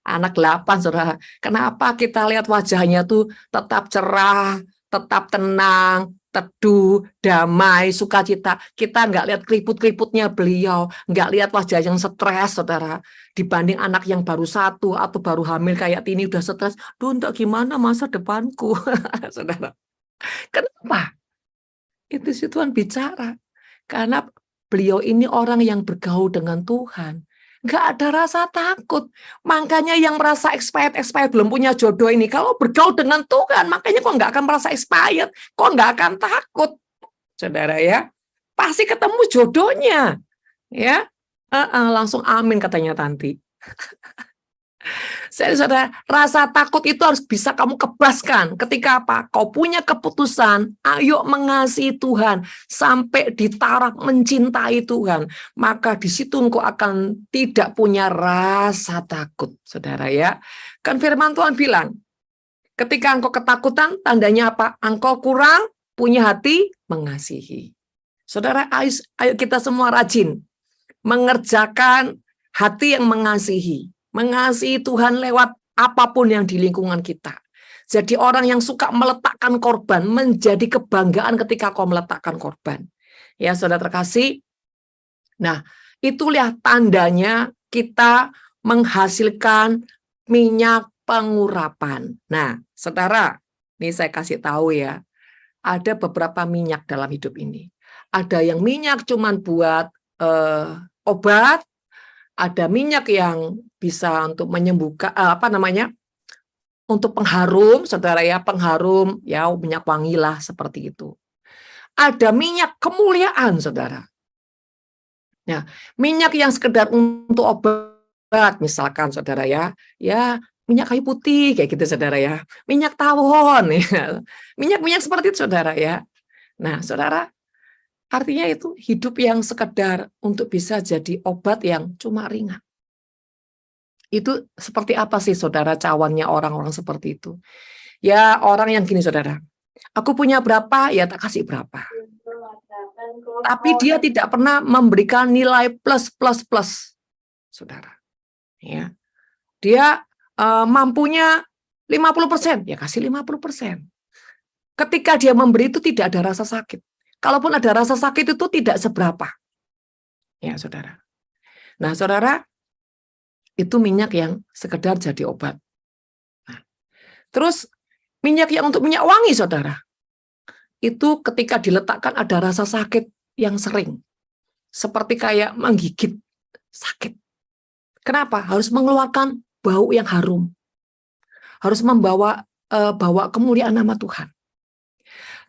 Anak 8, saudara. Kenapa kita lihat wajahnya tuh tetap cerah, tetap tenang, teduh, damai, sukacita. Kita nggak lihat keriput-keriputnya beliau, nggak lihat wajah yang stres, saudara. Dibanding anak yang baru 1 atau baru hamil kayak ini udah stres. Duh, enggak, gimana masa depanku, saudara. Kenapa? Itu sih Tuhan bicara. Karena beliau ini orang yang bergaul dengan Tuhan. Nggak ada rasa takut. Makanya yang merasa expired belum punya jodoh ini, kalau bergaul dengan Tuhan, makanya kok nggak akan merasa expired, kok nggak akan takut, saudara, ya. Pasti ketemu jodohnya, ya. Langsung amin katanya Tanti. Saudara, rasa takut itu harus bisa kamu kebaskan. Ketika apa? Kau punya keputusan, ayo mengasihi Tuhan sampai di taraf mencintai Tuhan. Maka di situ engkau akan tidak punya rasa takut, saudara, ya. Kan firman Tuhan bilang, ketika engkau ketakutan, tandanya apa? Engkau kurang punya hati mengasihi. Saudara, ayo kita semua rajin mengerjakan hati yang mengasihi. Mengasihi Tuhan lewat apapun yang di lingkungan kita. Jadi orang yang suka meletakkan korban menjadi kebanggaan ketika kau meletakkan korban. Ya, saudara terkasih. Nah, itulah tandanya kita menghasilkan minyak pengurapan. Nah, saudara, ini saya kasih tahu ya. Ada beberapa minyak dalam hidup ini. Ada yang minyak cuman buat obat, ada minyak yang bisa untuk menyembuhkan untuk pengharum, saudara, ya, pengharum, ya, minyak wangi lah seperti itu. Ada minyak kemuliaan, saudara. Nah, minyak yang sekedar untuk obat, misalkan, saudara, ya, minyak kayu putih kayak gitu, saudara, ya, minyak tawon, ya, minyak-minyak seperti itu, saudara, ya. Nah, saudara, artinya itu hidup yang sekedar untuk bisa jadi obat yang cuma ringan. Itu seperti apa sih saudara cawannya orang-orang seperti itu? Ya orang yang gini saudara, aku punya berapa ya tak kasih berapa. Tapi dia tidak pernah memberikan nilai plus plus plus, saudara. Ya, dia mampunya 50%, ya kasih 50%. Ketika dia memberi itu tidak ada rasa sakit. Kalaupun ada rasa sakit itu tidak seberapa. Ya, saudara. Nah, saudara, itu minyak yang sekedar jadi obat. Nah, terus minyak yang untuk minyak wangi, saudara. Itu ketika diletakkan ada rasa sakit yang sering. Seperti kayak menggigit, sakit. Kenapa? Harus mengeluarkan bau yang harum. Harus membawa bawa kemuliaan nama Tuhan.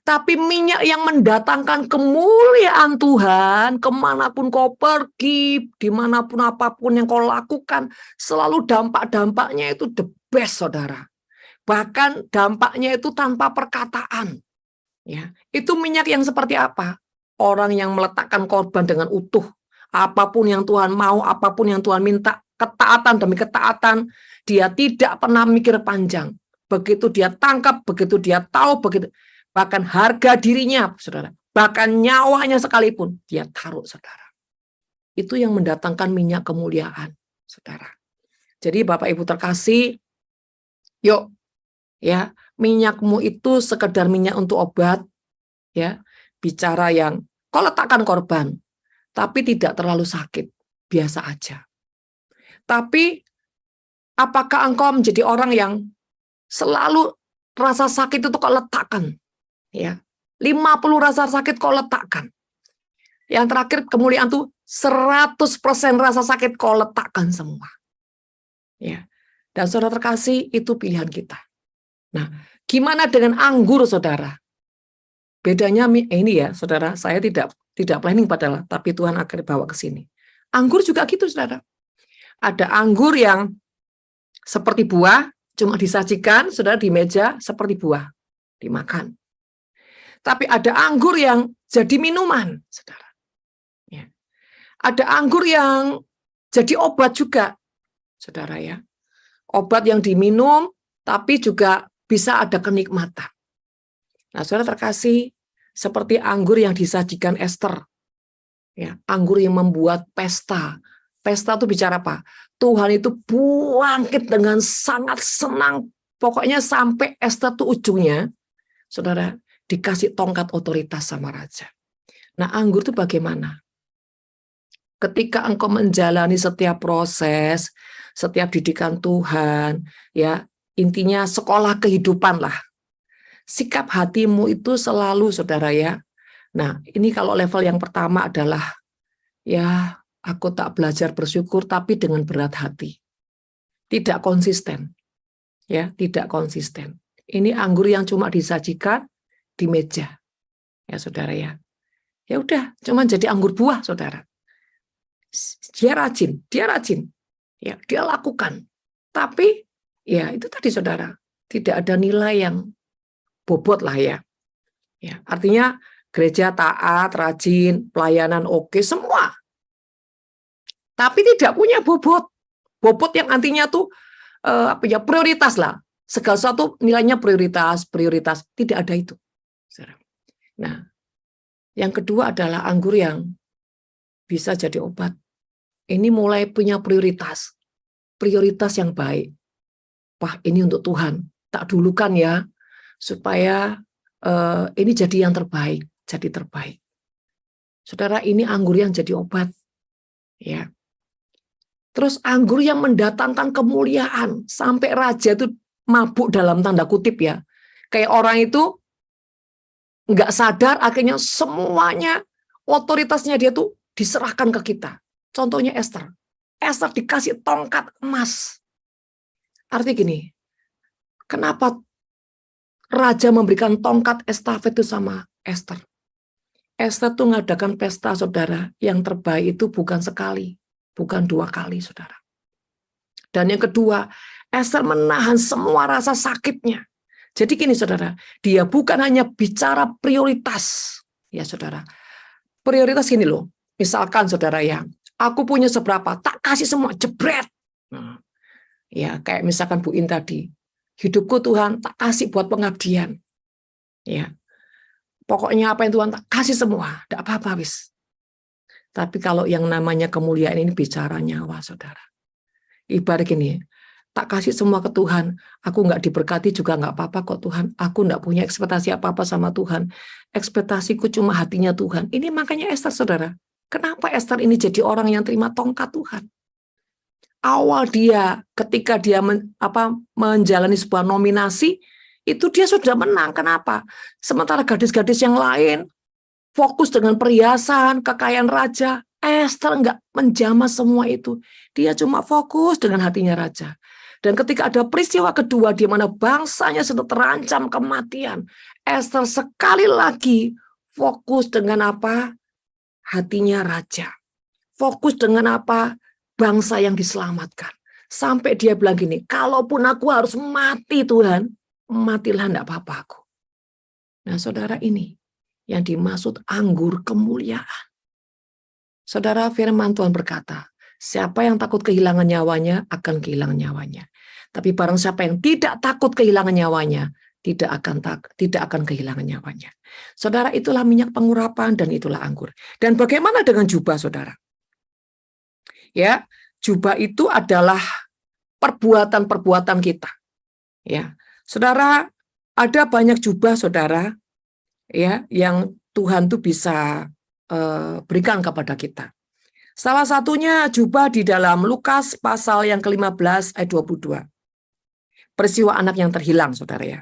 Tapi minyak yang mendatangkan kemuliaan Tuhan, kemanapun kau pergi, dimanapun apapun yang kau lakukan, selalu dampak-dampaknya itu the best, saudara. Bahkan dampaknya itu tanpa perkataan. Ya, itu minyak yang seperti apa? Orang yang meletakkan korban dengan utuh. Apapun yang Tuhan mau, apapun yang Tuhan minta, ketaatan demi ketaatan, dia tidak pernah mikir panjang. Begitu dia tangkap, begitu dia tahu, begitu bahkan harga dirinya, saudara, bahkan nyawanya sekalipun dia taruh, saudara. Itu yang mendatangkan minyak kemuliaan, saudara. Jadi Bapak Ibu terkasih, yuk ya, minyakmu itu sekedar minyak untuk obat, ya, bicara yang kau letakkan korban, tapi tidak terlalu sakit, biasa aja. Tapi apakah engkau menjadi orang yang selalu rasa sakit itu kau letakkan? Ya, 50 rasa sakit kau letakkan. Yang terakhir kemuliaan tuh 100% rasa sakit kau letakkan semua. Ya. Dan saudara terkasih, itu pilihan kita. Nah, gimana dengan anggur, saudara? Bedanya ini ya, saudara, saya tidak planning padahal, tapi Tuhan akhirnya bawa ke sini. Anggur juga gitu, saudara. Ada anggur yang seperti buah, cuma disajikan, saudara, di meja seperti buah, dimakan. Tapi ada anggur yang jadi minuman, saudara. Ya. Ada anggur yang jadi obat juga, saudara ya. Obat yang diminum, tapi juga bisa ada kenikmatan. Nah, saudara terkasih, seperti anggur yang disajikan Ester. Ya, anggur yang membuat pesta. Pesta itu bicara apa? Tuhan itu bangkit dengan sangat senang. Pokoknya sampai Ester itu ujungnya, saudara, dikasih tongkat otoritas sama raja. Nah, anggur itu bagaimana? Ketika engkau menjalani setiap proses, setiap didikan Tuhan, ya, intinya sekolah kehidupan lah. Sikap hatimu itu selalu, saudara ya. Nah, ini kalau level yang pertama adalah, ya, aku tak belajar bersyukur, tapi dengan berat hati. Tidak konsisten. Ya, tidak konsisten. Ini anggur yang cuma disajikan di meja. Ya, saudara ya. Ya udah, cuma jadi anggur buah, saudara. Dia rajin. Ya, dia lakukan. Tapi, ya itu tadi, saudara. Tidak ada nilai yang bobot lah ya. Ya, artinya gereja taat, rajin, pelayanan oke, semua. Tapi tidak punya bobot. Bobot yang artinya tuh prioritas lah. Segala sesuatu nilainya prioritas. Tidak ada itu. Nah, yang kedua adalah anggur yang bisa jadi obat. Ini mulai punya prioritas yang baik. Wah, ini untuk Tuhan. Tak dulukan ya, supaya ini jadi yang terbaik, Saudara, ini anggur yang jadi obat. Ya. Terus anggur yang mendatangkan kemuliaan, sampai raja itu mabuk dalam tanda kutip ya. Kayak orang itu nggak sadar, akhirnya semuanya otoritasnya dia tuh diserahkan ke kita. Contohnya Ester. Ester dikasih tongkat emas. Artinya gini, kenapa raja memberikan tongkat estafet itu sama Ester? Ester tuh ngadakan pesta, saudara, yang terbaik itu bukan sekali, bukan 2 kali, saudara. Dan yang kedua, Ester menahan semua rasa sakitnya. Jadi gini saudara, dia bukan hanya bicara prioritas. Ya saudara, prioritas gini loh. Misalkan saudara ya, aku punya seberapa, tak kasih semua, jebret. Nah, ya kayak misalkan Bu In tadi, hidupku Tuhan tak kasih buat pengabdian. Ya, pokoknya apa yang Tuhan tak kasih semua, tidak apa-apa wis. Tapi kalau yang namanya kemuliaan ini bicara nyawa saudara. Ibarat gini, tak kasih semua ke Tuhan, aku nggak diberkati juga nggak apa-apa kok Tuhan. Aku nggak punya ekspektasi apa-apa sama Tuhan. Ekspektasiku cuma hatinya Tuhan. Ini makanya Esther saudara. Kenapa Esther ini jadi orang yang terima tongkat Tuhan? Awal dia, ketika dia menjalani sebuah nominasi, itu dia sudah menang. Kenapa? Sementara gadis-gadis yang lain fokus dengan perhiasan, kekayaan raja. Esther enggak menjamah semua itu. Dia cuma fokus dengan hatinya raja. Dan ketika ada peristiwa kedua di mana bangsanya sudah terancam kematian, Esther sekali lagi fokus dengan apa? Hatinya raja. Fokus dengan apa? Bangsa yang diselamatkan. Sampai dia bilang gini, kalaupun aku harus mati Tuhan, matilah enggak apa-apa aku. Nah saudara, ini yang dimaksud anggur kemuliaan. Saudara, firman Tuhan berkata, siapa yang takut kehilangan nyawanya akan kehilangan nyawanya. Tapi barang siapa yang tidak takut kehilangan nyawanya, tidak akan kehilangan nyawanya. Saudara, itulah minyak pengurapan dan itulah anggur. Dan bagaimana dengan jubah, saudara? Ya, jubah itu adalah perbuatan-perbuatan kita. Ya, saudara, ada banyak jubah, saudara, ya, yang Tuhan tuh bisa berikan kepada kita. Salah satunya jubah di dalam Lukas pasal yang ke-15 ayat 22. Peristiwa anak yang terhilang, saudara ya.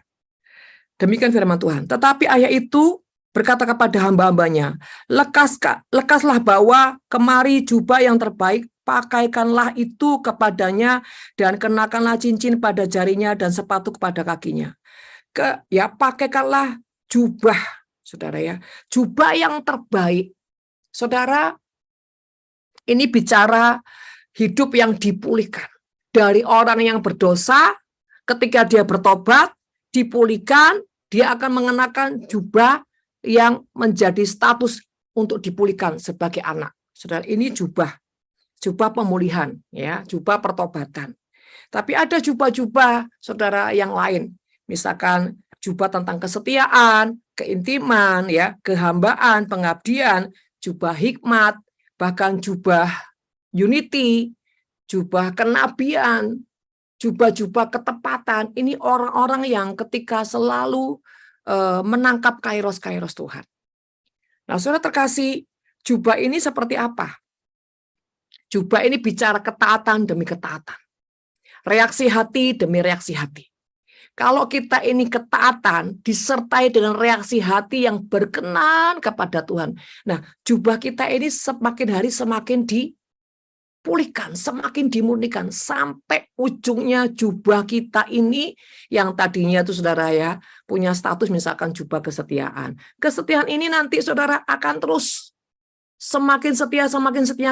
Demikian firman Tuhan. Tetapi ayah itu berkata kepada hamba-hambanya, lekaslah bawa kemari jubah yang terbaik, pakaikanlah itu kepadanya, dan kenakanlah cincin pada jarinya dan sepatu kepada kakinya. Pakaikanlah jubah, saudara ya. Jubah yang terbaik. Saudara, ini bicara hidup yang dipulihkan. Dari orang yang berdosa, ketika dia bertobat, dipulihkan, dia akan mengenakan jubah yang menjadi status untuk dipulihkan sebagai anak. Saudara, ini jubah pemulihan, ya, jubah pertobatan. Tapi ada jubah-jubah, saudara, yang lain. Misalkan jubah tentang kesetiaan, keintiman, ya, kehambaan, pengabdian, jubah hikmat, bahkan jubah unity, jubah kenabian, jubah-jubah ketepatan. Ini orang-orang yang ketika selalu menangkap kairos-kairos Tuhan. Nah, saudara terkasih, jubah ini seperti apa? Jubah ini bicara ketaatan demi ketaatan. Reaksi hati demi reaksi hati. Kalau kita ini ketaatan disertai dengan reaksi hati yang berkenan kepada Tuhan. Nah, jubah kita ini semakin hari semakin dipulihkan, semakin dimurnikan. Sampai ujungnya jubah kita ini yang tadinya itu saudara ya, punya status misalkan jubah kesetiaan. Kesetiaan ini nanti saudara akan terus semakin setia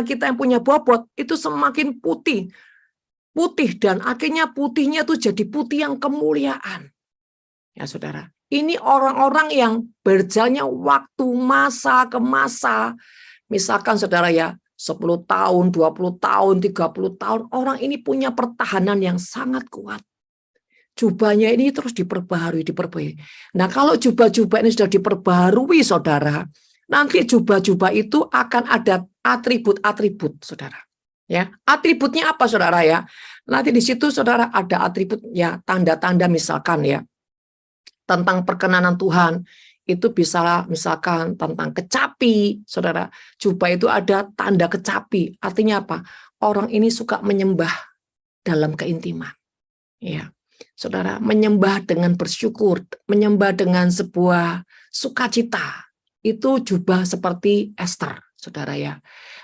kita yang punya bobot, itu semakin putih. Dan akhirnya putihnya itu jadi putih yang kemuliaan. Ya saudara, ini orang-orang yang berjalannya waktu masa ke masa. Misalkan saudara ya, 10 tahun, 20 tahun, 30 tahun, orang ini punya pertahanan yang sangat kuat. Jubahnya ini terus diperbaharui. Nah, kalau jubah-jubah ini sudah diperbaharui, saudara, nanti jubah-jubah itu akan ada atribut-atribut, saudara. Ya, atributnya apa saudara ya? Nanti di situ saudara ada atribut ya, tanda-tanda misalkan ya tentang perkenanan Tuhan. Itu bisa misalkan tentang kecapi, saudara. Jubah itu ada tanda kecapi. Artinya apa? Orang ini suka menyembah dalam keintiman. Ya, saudara, menyembah dengan bersyukur, menyembah dengan sebuah sukacita. Itu jubah seperti Esther, saudara ya.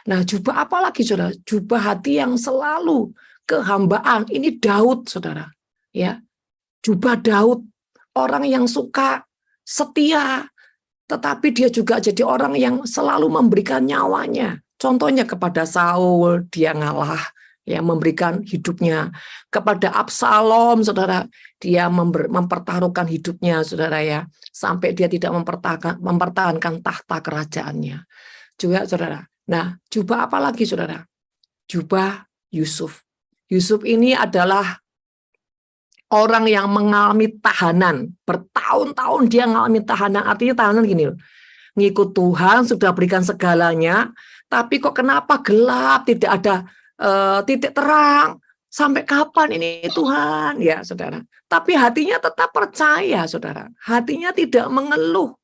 Nah, jubah apa lagi, saudara? Jubah hati yang selalu kehambaan. Ini Daud, saudara. Ya, jubah Daud, orang yang suka setia, tetapi dia juga jadi orang yang selalu memberikan nyawanya. Contohnya kepada Saul, dia ngalah, ya, memberikan hidupnya. Kepada Absalom, saudara, dia mempertaruhkan hidupnya, saudara ya, sampai dia tidak mempertahankan tahta kerajaannya. Juga, saudara. Nah, jubah apa lagi, saudara? Jubah Yusuf. Yusuf ini adalah orang yang mengalami tahanan. Bertahun-tahun dia mengalami tahanan. Artinya tahanan gini loh. Ngikut Tuhan, sudah berikan segalanya, tapi kok kenapa gelap, tidak ada titik terang. Sampai kapan ini Tuhan? Ya, saudara. Tapi hatinya tetap percaya, saudara. Hatinya tidak mengeluh.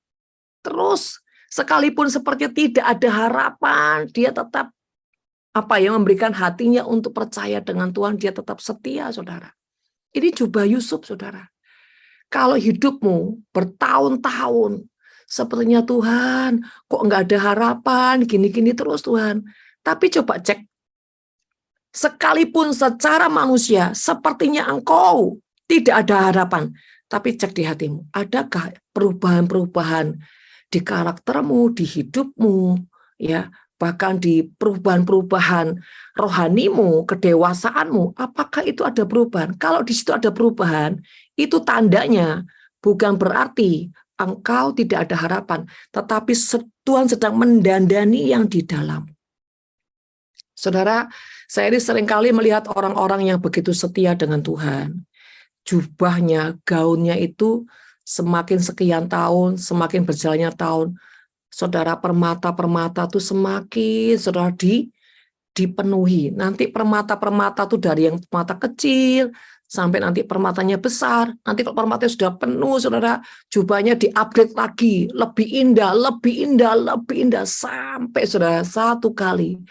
Terus, sekalipun seperti tidak ada harapan, dia tetap memberikan hatinya untuk percaya dengan Tuhan, dia tetap setia, saudara. Ini jubah Yusuf, saudara. Kalau hidupmu bertahun-tahun, sepertinya Tuhan, kok nggak ada harapan, gini-gini terus Tuhan. Tapi coba cek, sekalipun secara manusia, sepertinya engkau tidak ada harapan, tapi cek di hatimu, adakah perubahan-perubahan di karaktermu, di hidupmu, ya, bahkan di perubahan-perubahan rohanimu, kedewasaanmu, apakah itu ada perubahan? Kalau di situ ada perubahan, itu tandanya bukan berarti engkau tidak ada harapan, tetapi Tuhan sedang mendandani yang di dalam. Saudara, saya ini seringkali melihat orang-orang yang begitu setia dengan Tuhan. Jubahnya, gaunnya itu semakin sekian tahun, semakin berjalannya tahun, saudara, permata-permata itu semakin, saudara, dipenuhi. Nanti permata-permata itu dari yang permata kecil, sampai nanti permatanya besar. Nanti kalau permatanya sudah penuh, saudara, jubahnya di-upgrade lagi, lebih indah, lebih indah, lebih indah. Sampai, saudara, satu kali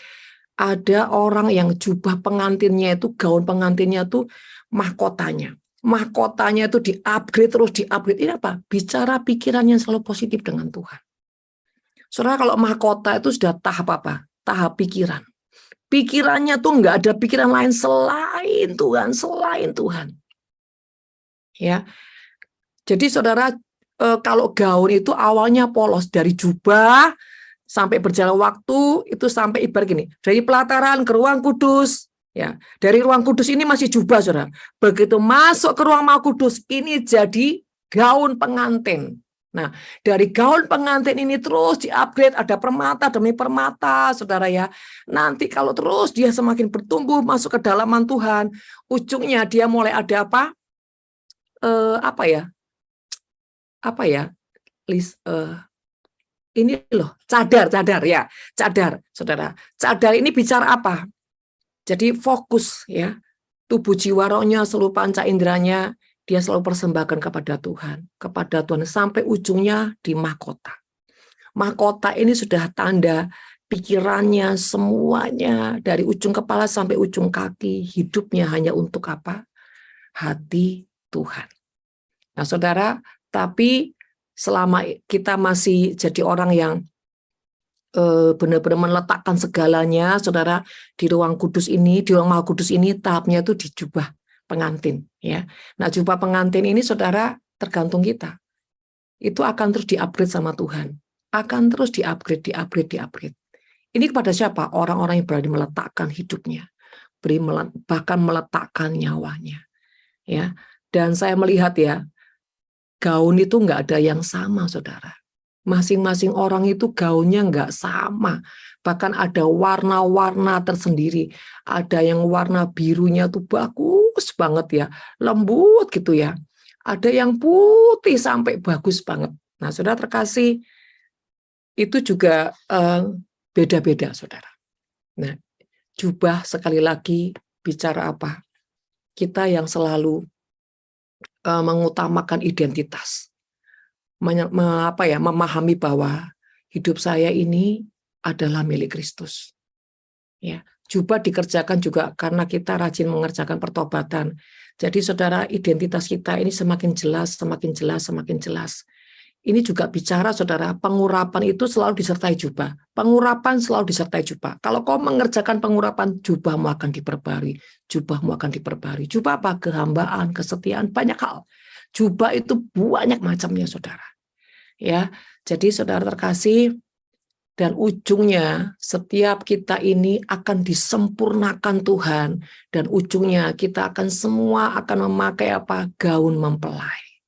ada orang yang jubah pengantinnya itu, gaun pengantinnya itu mahkotanya. Mahkotanya itu di-upgrade terus, di-upgrade. Ini apa? Bicara pikiran yang selalu positif dengan Tuhan. Saudara, kalau mahkota itu sudah tahap apa? Tahap pikiran. Pikirannya tuh nggak ada pikiran lain selain Tuhan, selain Tuhan. Ya, jadi saudara, kalau gaun itu awalnya polos dari jubah sampai berjalan waktu itu sampai ibarat gini, dari pelataran ke ruang kudus. Ya, dari ruang kudus ini masih jubah, saudara. Begitu masuk ke ruang Maha Kudus, ini jadi gaun pengantin. Nah, dari gaun pengantin ini terus di-upgrade, ada permata demi permata, saudara ya. Nanti kalau terus dia semakin bertumbuh masuk ke dalaman Tuhan, ujungnya dia mulai ada apa? Ini loh, cadar ya, cadar, saudara. Cadar ini bicara apa? Jadi fokus ya, tubuh jiwa rohnya, seluruh panca inderanya, dia selalu persembahkan kepada Tuhan sampai ujungnya di mahkota. Mahkota ini sudah tanda pikirannya semuanya dari ujung kepala sampai ujung kaki, hidupnya hanya untuk apa? Hati Tuhan. Nah, saudara, tapi selama kita masih jadi orang yang benar-benar meletakkan segalanya, saudara, di ruang kudus ini, di ruang Maha Kudus ini, tahapnya itu di jubah pengantin, ya. Nah, jubah pengantin ini, saudara, tergantung kita. Itu akan terus di-upgrade sama Tuhan. Akan terus di-upgrade. Ini kepada siapa? Orang-orang yang berani meletakkan hidupnya, bahkan meletakkan nyawanya, ya. Dan saya melihat ya, gaun itu nggak ada yang sama, saudara. Masing-masing orang itu gaunnya nggak sama. Bahkan ada warna-warna tersendiri. Ada yang warna birunya tuh bagus banget ya. Lembut gitu ya. Ada yang putih sampai bagus banget. Nah, saudara terkasih, itu juga beda-beda, saudara. Nah, jubah sekali lagi bicara apa? Kita yang selalu mengutamakan identitas. Memahami bahwa hidup saya ini adalah milik Kristus. Ya, jubah dikerjakan juga karena kita rajin mengerjakan pertobatan. Jadi saudara, identitas kita ini semakin jelas, semakin jelas, semakin jelas. Ini juga bicara, saudara, pengurapan itu selalu disertai jubah. Pengurapan selalu disertai jubah. Kalau kau mengerjakan pengurapan, jubahmu akan diperbarui. Jubahmu akan diperbarui. Jubah apa? Kehambaan, kesetiaan, banyak hal. Jubah itu banyak macamnya, saudara. Ya, jadi saudara terkasih, Dan ujungnya setiap kita ini akan disempurnakan Tuhan, dan ujungnya kita akan semua akan memakai apa? Gaun mempelai.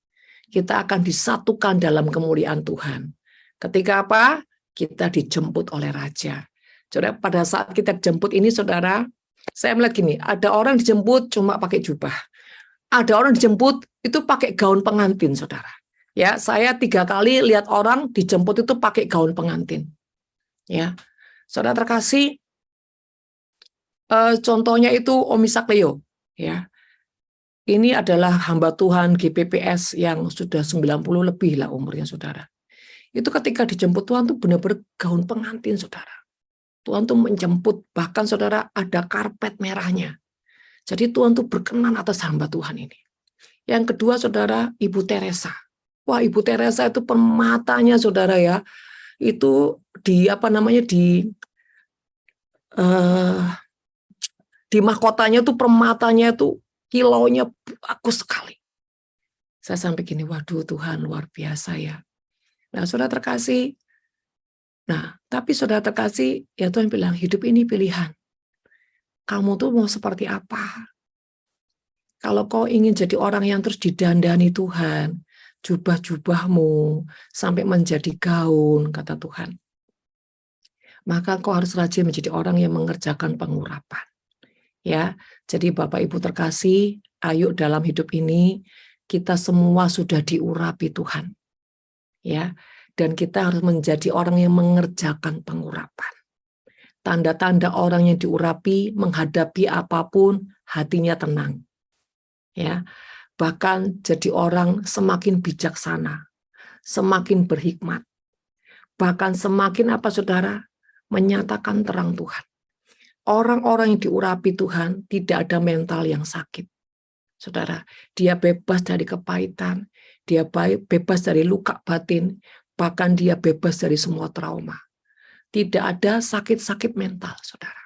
Kita akan disatukan dalam kemuliaan Tuhan. Ketika apa? Kita dijemput oleh Raja. Saudara, pada saat kita dijemput ini, saudara, saya melihat gini, ada orang dijemput cuma pakai jubah. Ada orang dijemput itu pakai gaun pengantin, saudara. Ya, saya 3 kali lihat orang dijemput itu pakai gaun pengantin. Ya, saudara terkasih, contohnya itu Om Ishak Leo. Ya, ini adalah hamba Tuhan GPPS yang sudah 90 lebih lah umurnya, saudara. Itu ketika dijemput Tuhan tuh benar-benar gaun pengantin, saudara. Tuhan tuh menjemput, bahkan saudara ada karpet merahnya. Jadi Tuhan tuh berkenan atas hamba Tuhan ini. Yang kedua, saudara, Ibu Teresa. Wah, Ibu Teresa itu permatanya, saudara ya, itu di mahkotanya tuh permatanya tuh kilaunya bagus sekali. Saya sampai gini, waduh Tuhan luar biasa ya. Nah, saudara terkasih, tapi saudara terkasih, ya Tuhan bilang, hidup ini pilihan. Kamu tuh mau seperti apa? Kalau kau ingin jadi orang yang terus didandani Tuhan, jubah-jubahmu sampai menjadi gaun, kata Tuhan, maka kau harus rajin menjadi orang yang mengerjakan pengurapan. Ya, jadi Bapak Ibu terkasih, ayo dalam hidup ini kita semua sudah diurapi Tuhan. Ya, dan kita harus menjadi orang yang mengerjakan pengurapan. Tanda-tanda orang yang diurapi menghadapi apapun hatinya tenang. Ya, bahkan jadi orang semakin bijaksana, semakin berhikmat, bahkan semakin apa saudara, menyatakan terang Tuhan. Orang-orang yang diurapi Tuhan tidak ada mental yang sakit, saudara. Dia bebas dari kepahitan, dia bebas dari luka batin, bahkan dia bebas dari semua trauma. Tidak ada sakit-sakit mental, saudara.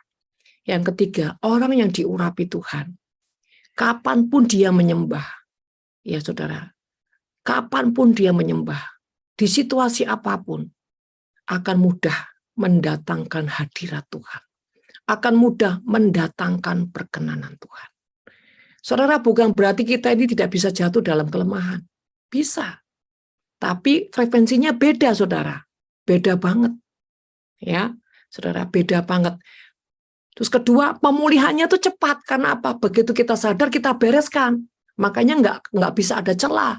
Yang ketiga, orang yang diurapi Tuhan, kapanpun dia menyembah, ya saudara, kapanpun dia menyembah, di situasi apapun, akan mudah mendatangkan hadirat Tuhan. Akan mudah mendatangkan perkenanan Tuhan. Saudara, bukan berarti kita ini tidak bisa jatuh dalam kelemahan. Bisa. Tapi frekuensinya beda, saudara. Beda banget. Ya, saudara, beda banget. Terus kedua, pemulihannya itu cepat. Karena apa? Begitu kita sadar, kita bereskan. Makanya nggak bisa ada celah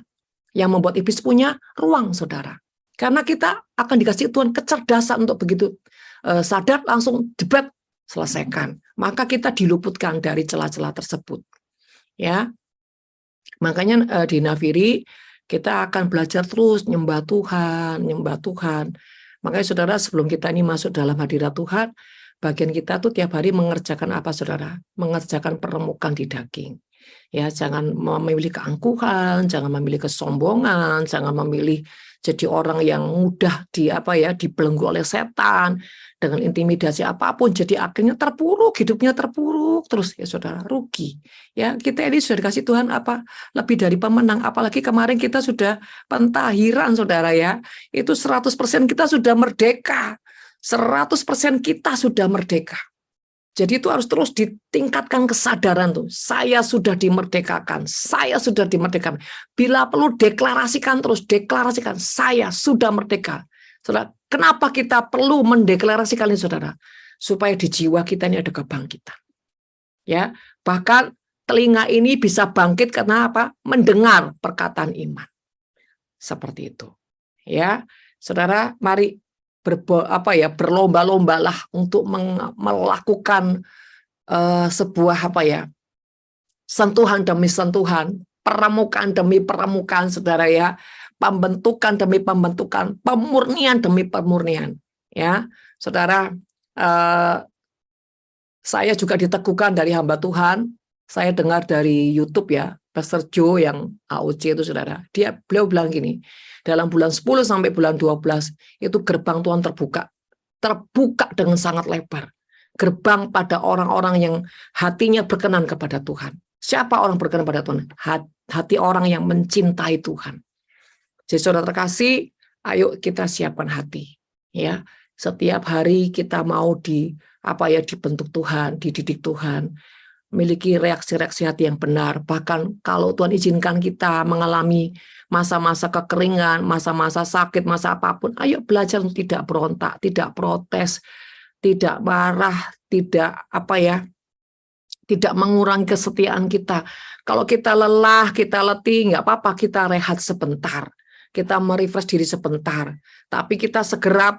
yang membuat iblis punya ruang, saudara. Karena kita akan dikasih Tuhan kecerdasan untuk begitu sadar langsung jebret selesaikan. Maka kita diluputkan dari celah-celah tersebut. Ya, makanya di Nafiri kita akan belajar terus nyembah Tuhan, nyembah Tuhan. Makanya saudara, sebelum kita ini masuk dalam hadirat Tuhan, bagian kita tuh tiap hari mengerjakan apa, saudara? Mengerjakan peremukan di daging. Ya, jangan memilih keangkuhan, jangan memilih kesombongan, jangan memilih jadi orang yang mudah dibelenggu oleh setan dengan intimidasi apapun. Jadi akhirnya terpuruk, hidupnya terpuruk terus, ya saudara, rugi. Ya, kita ini sudah dikasih Tuhan lebih dari pemenang. Apalagi kemarin kita sudah pentahiran, saudara ya. Itu 100% kita sudah merdeka. 100% kita sudah merdeka. Jadi itu harus terus ditingkatkan kesadaran tuh. Saya sudah dimerdekakan. Saya sudah dimerdekakan. Bila perlu deklarasikan terus, deklarasikan saya sudah merdeka. Saudara, kenapa kita perlu mendeklarasikan ini, saudara? Supaya di jiwa kita ini ada kebangkitan. Ya, bahkan telinga ini bisa bangkit karena apa? Mendengar perkataan iman. Seperti itu. Ya, saudara, mari berlomba-lombalah untuk melakukan sebuah sentuhan demi sentuhan, permukaan demi permukaan, saudara ya, pembentukan demi pembentukan, pemurnian demi pemurnian, ya, saudara. Saya juga diteguhkan dari hamba Tuhan. Saya dengar dari YouTube ya, Pastor Joe yang AOC itu, saudara. Beliau bilang gini, dalam bulan 10 sampai bulan 12 itu gerbang Tuhan terbuka dengan sangat lebar. Gerbang pada orang-orang yang hatinya berkenan kepada Tuhan. Siapa orang berkenan pada Tuhan? Hati orang yang mencintai Tuhan. Jadi saudara terkasih, ayo kita siapkan hati. Ya, Setiap hari kita mau dibentuk Tuhan, dididik Tuhan, memiliki reaksi-reaksi hati yang benar. Bahkan kalau Tuhan izinkan kita mengalami masa-masa kekeringan, masa-masa sakit, masa apapun, ayo belajar untuk tidak berontak, tidak protes, tidak marah, tidak mengurangi kesetiaan kita. Kalau kita lelah, kita letih, nggak apa-apa, kita rehat sebentar. Kita merefresh diri sebentar. Tapi kita segera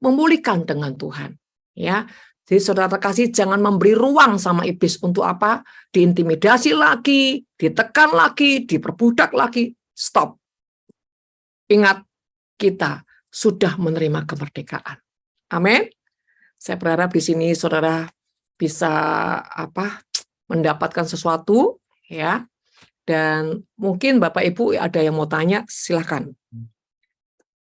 memulihkan dengan Tuhan. Ya, jadi saudara kasih, jangan memberi ruang sama iblis untuk diintimidasi lagi, ditekan lagi, diperbudak lagi. Stop. Ingat, kita sudah menerima kemerdekaan. Amin. Saya berharap di sini saudara bisa mendapatkan sesuatu, ya. Dan mungkin Bapak Ibu ada yang mau tanya, silakan.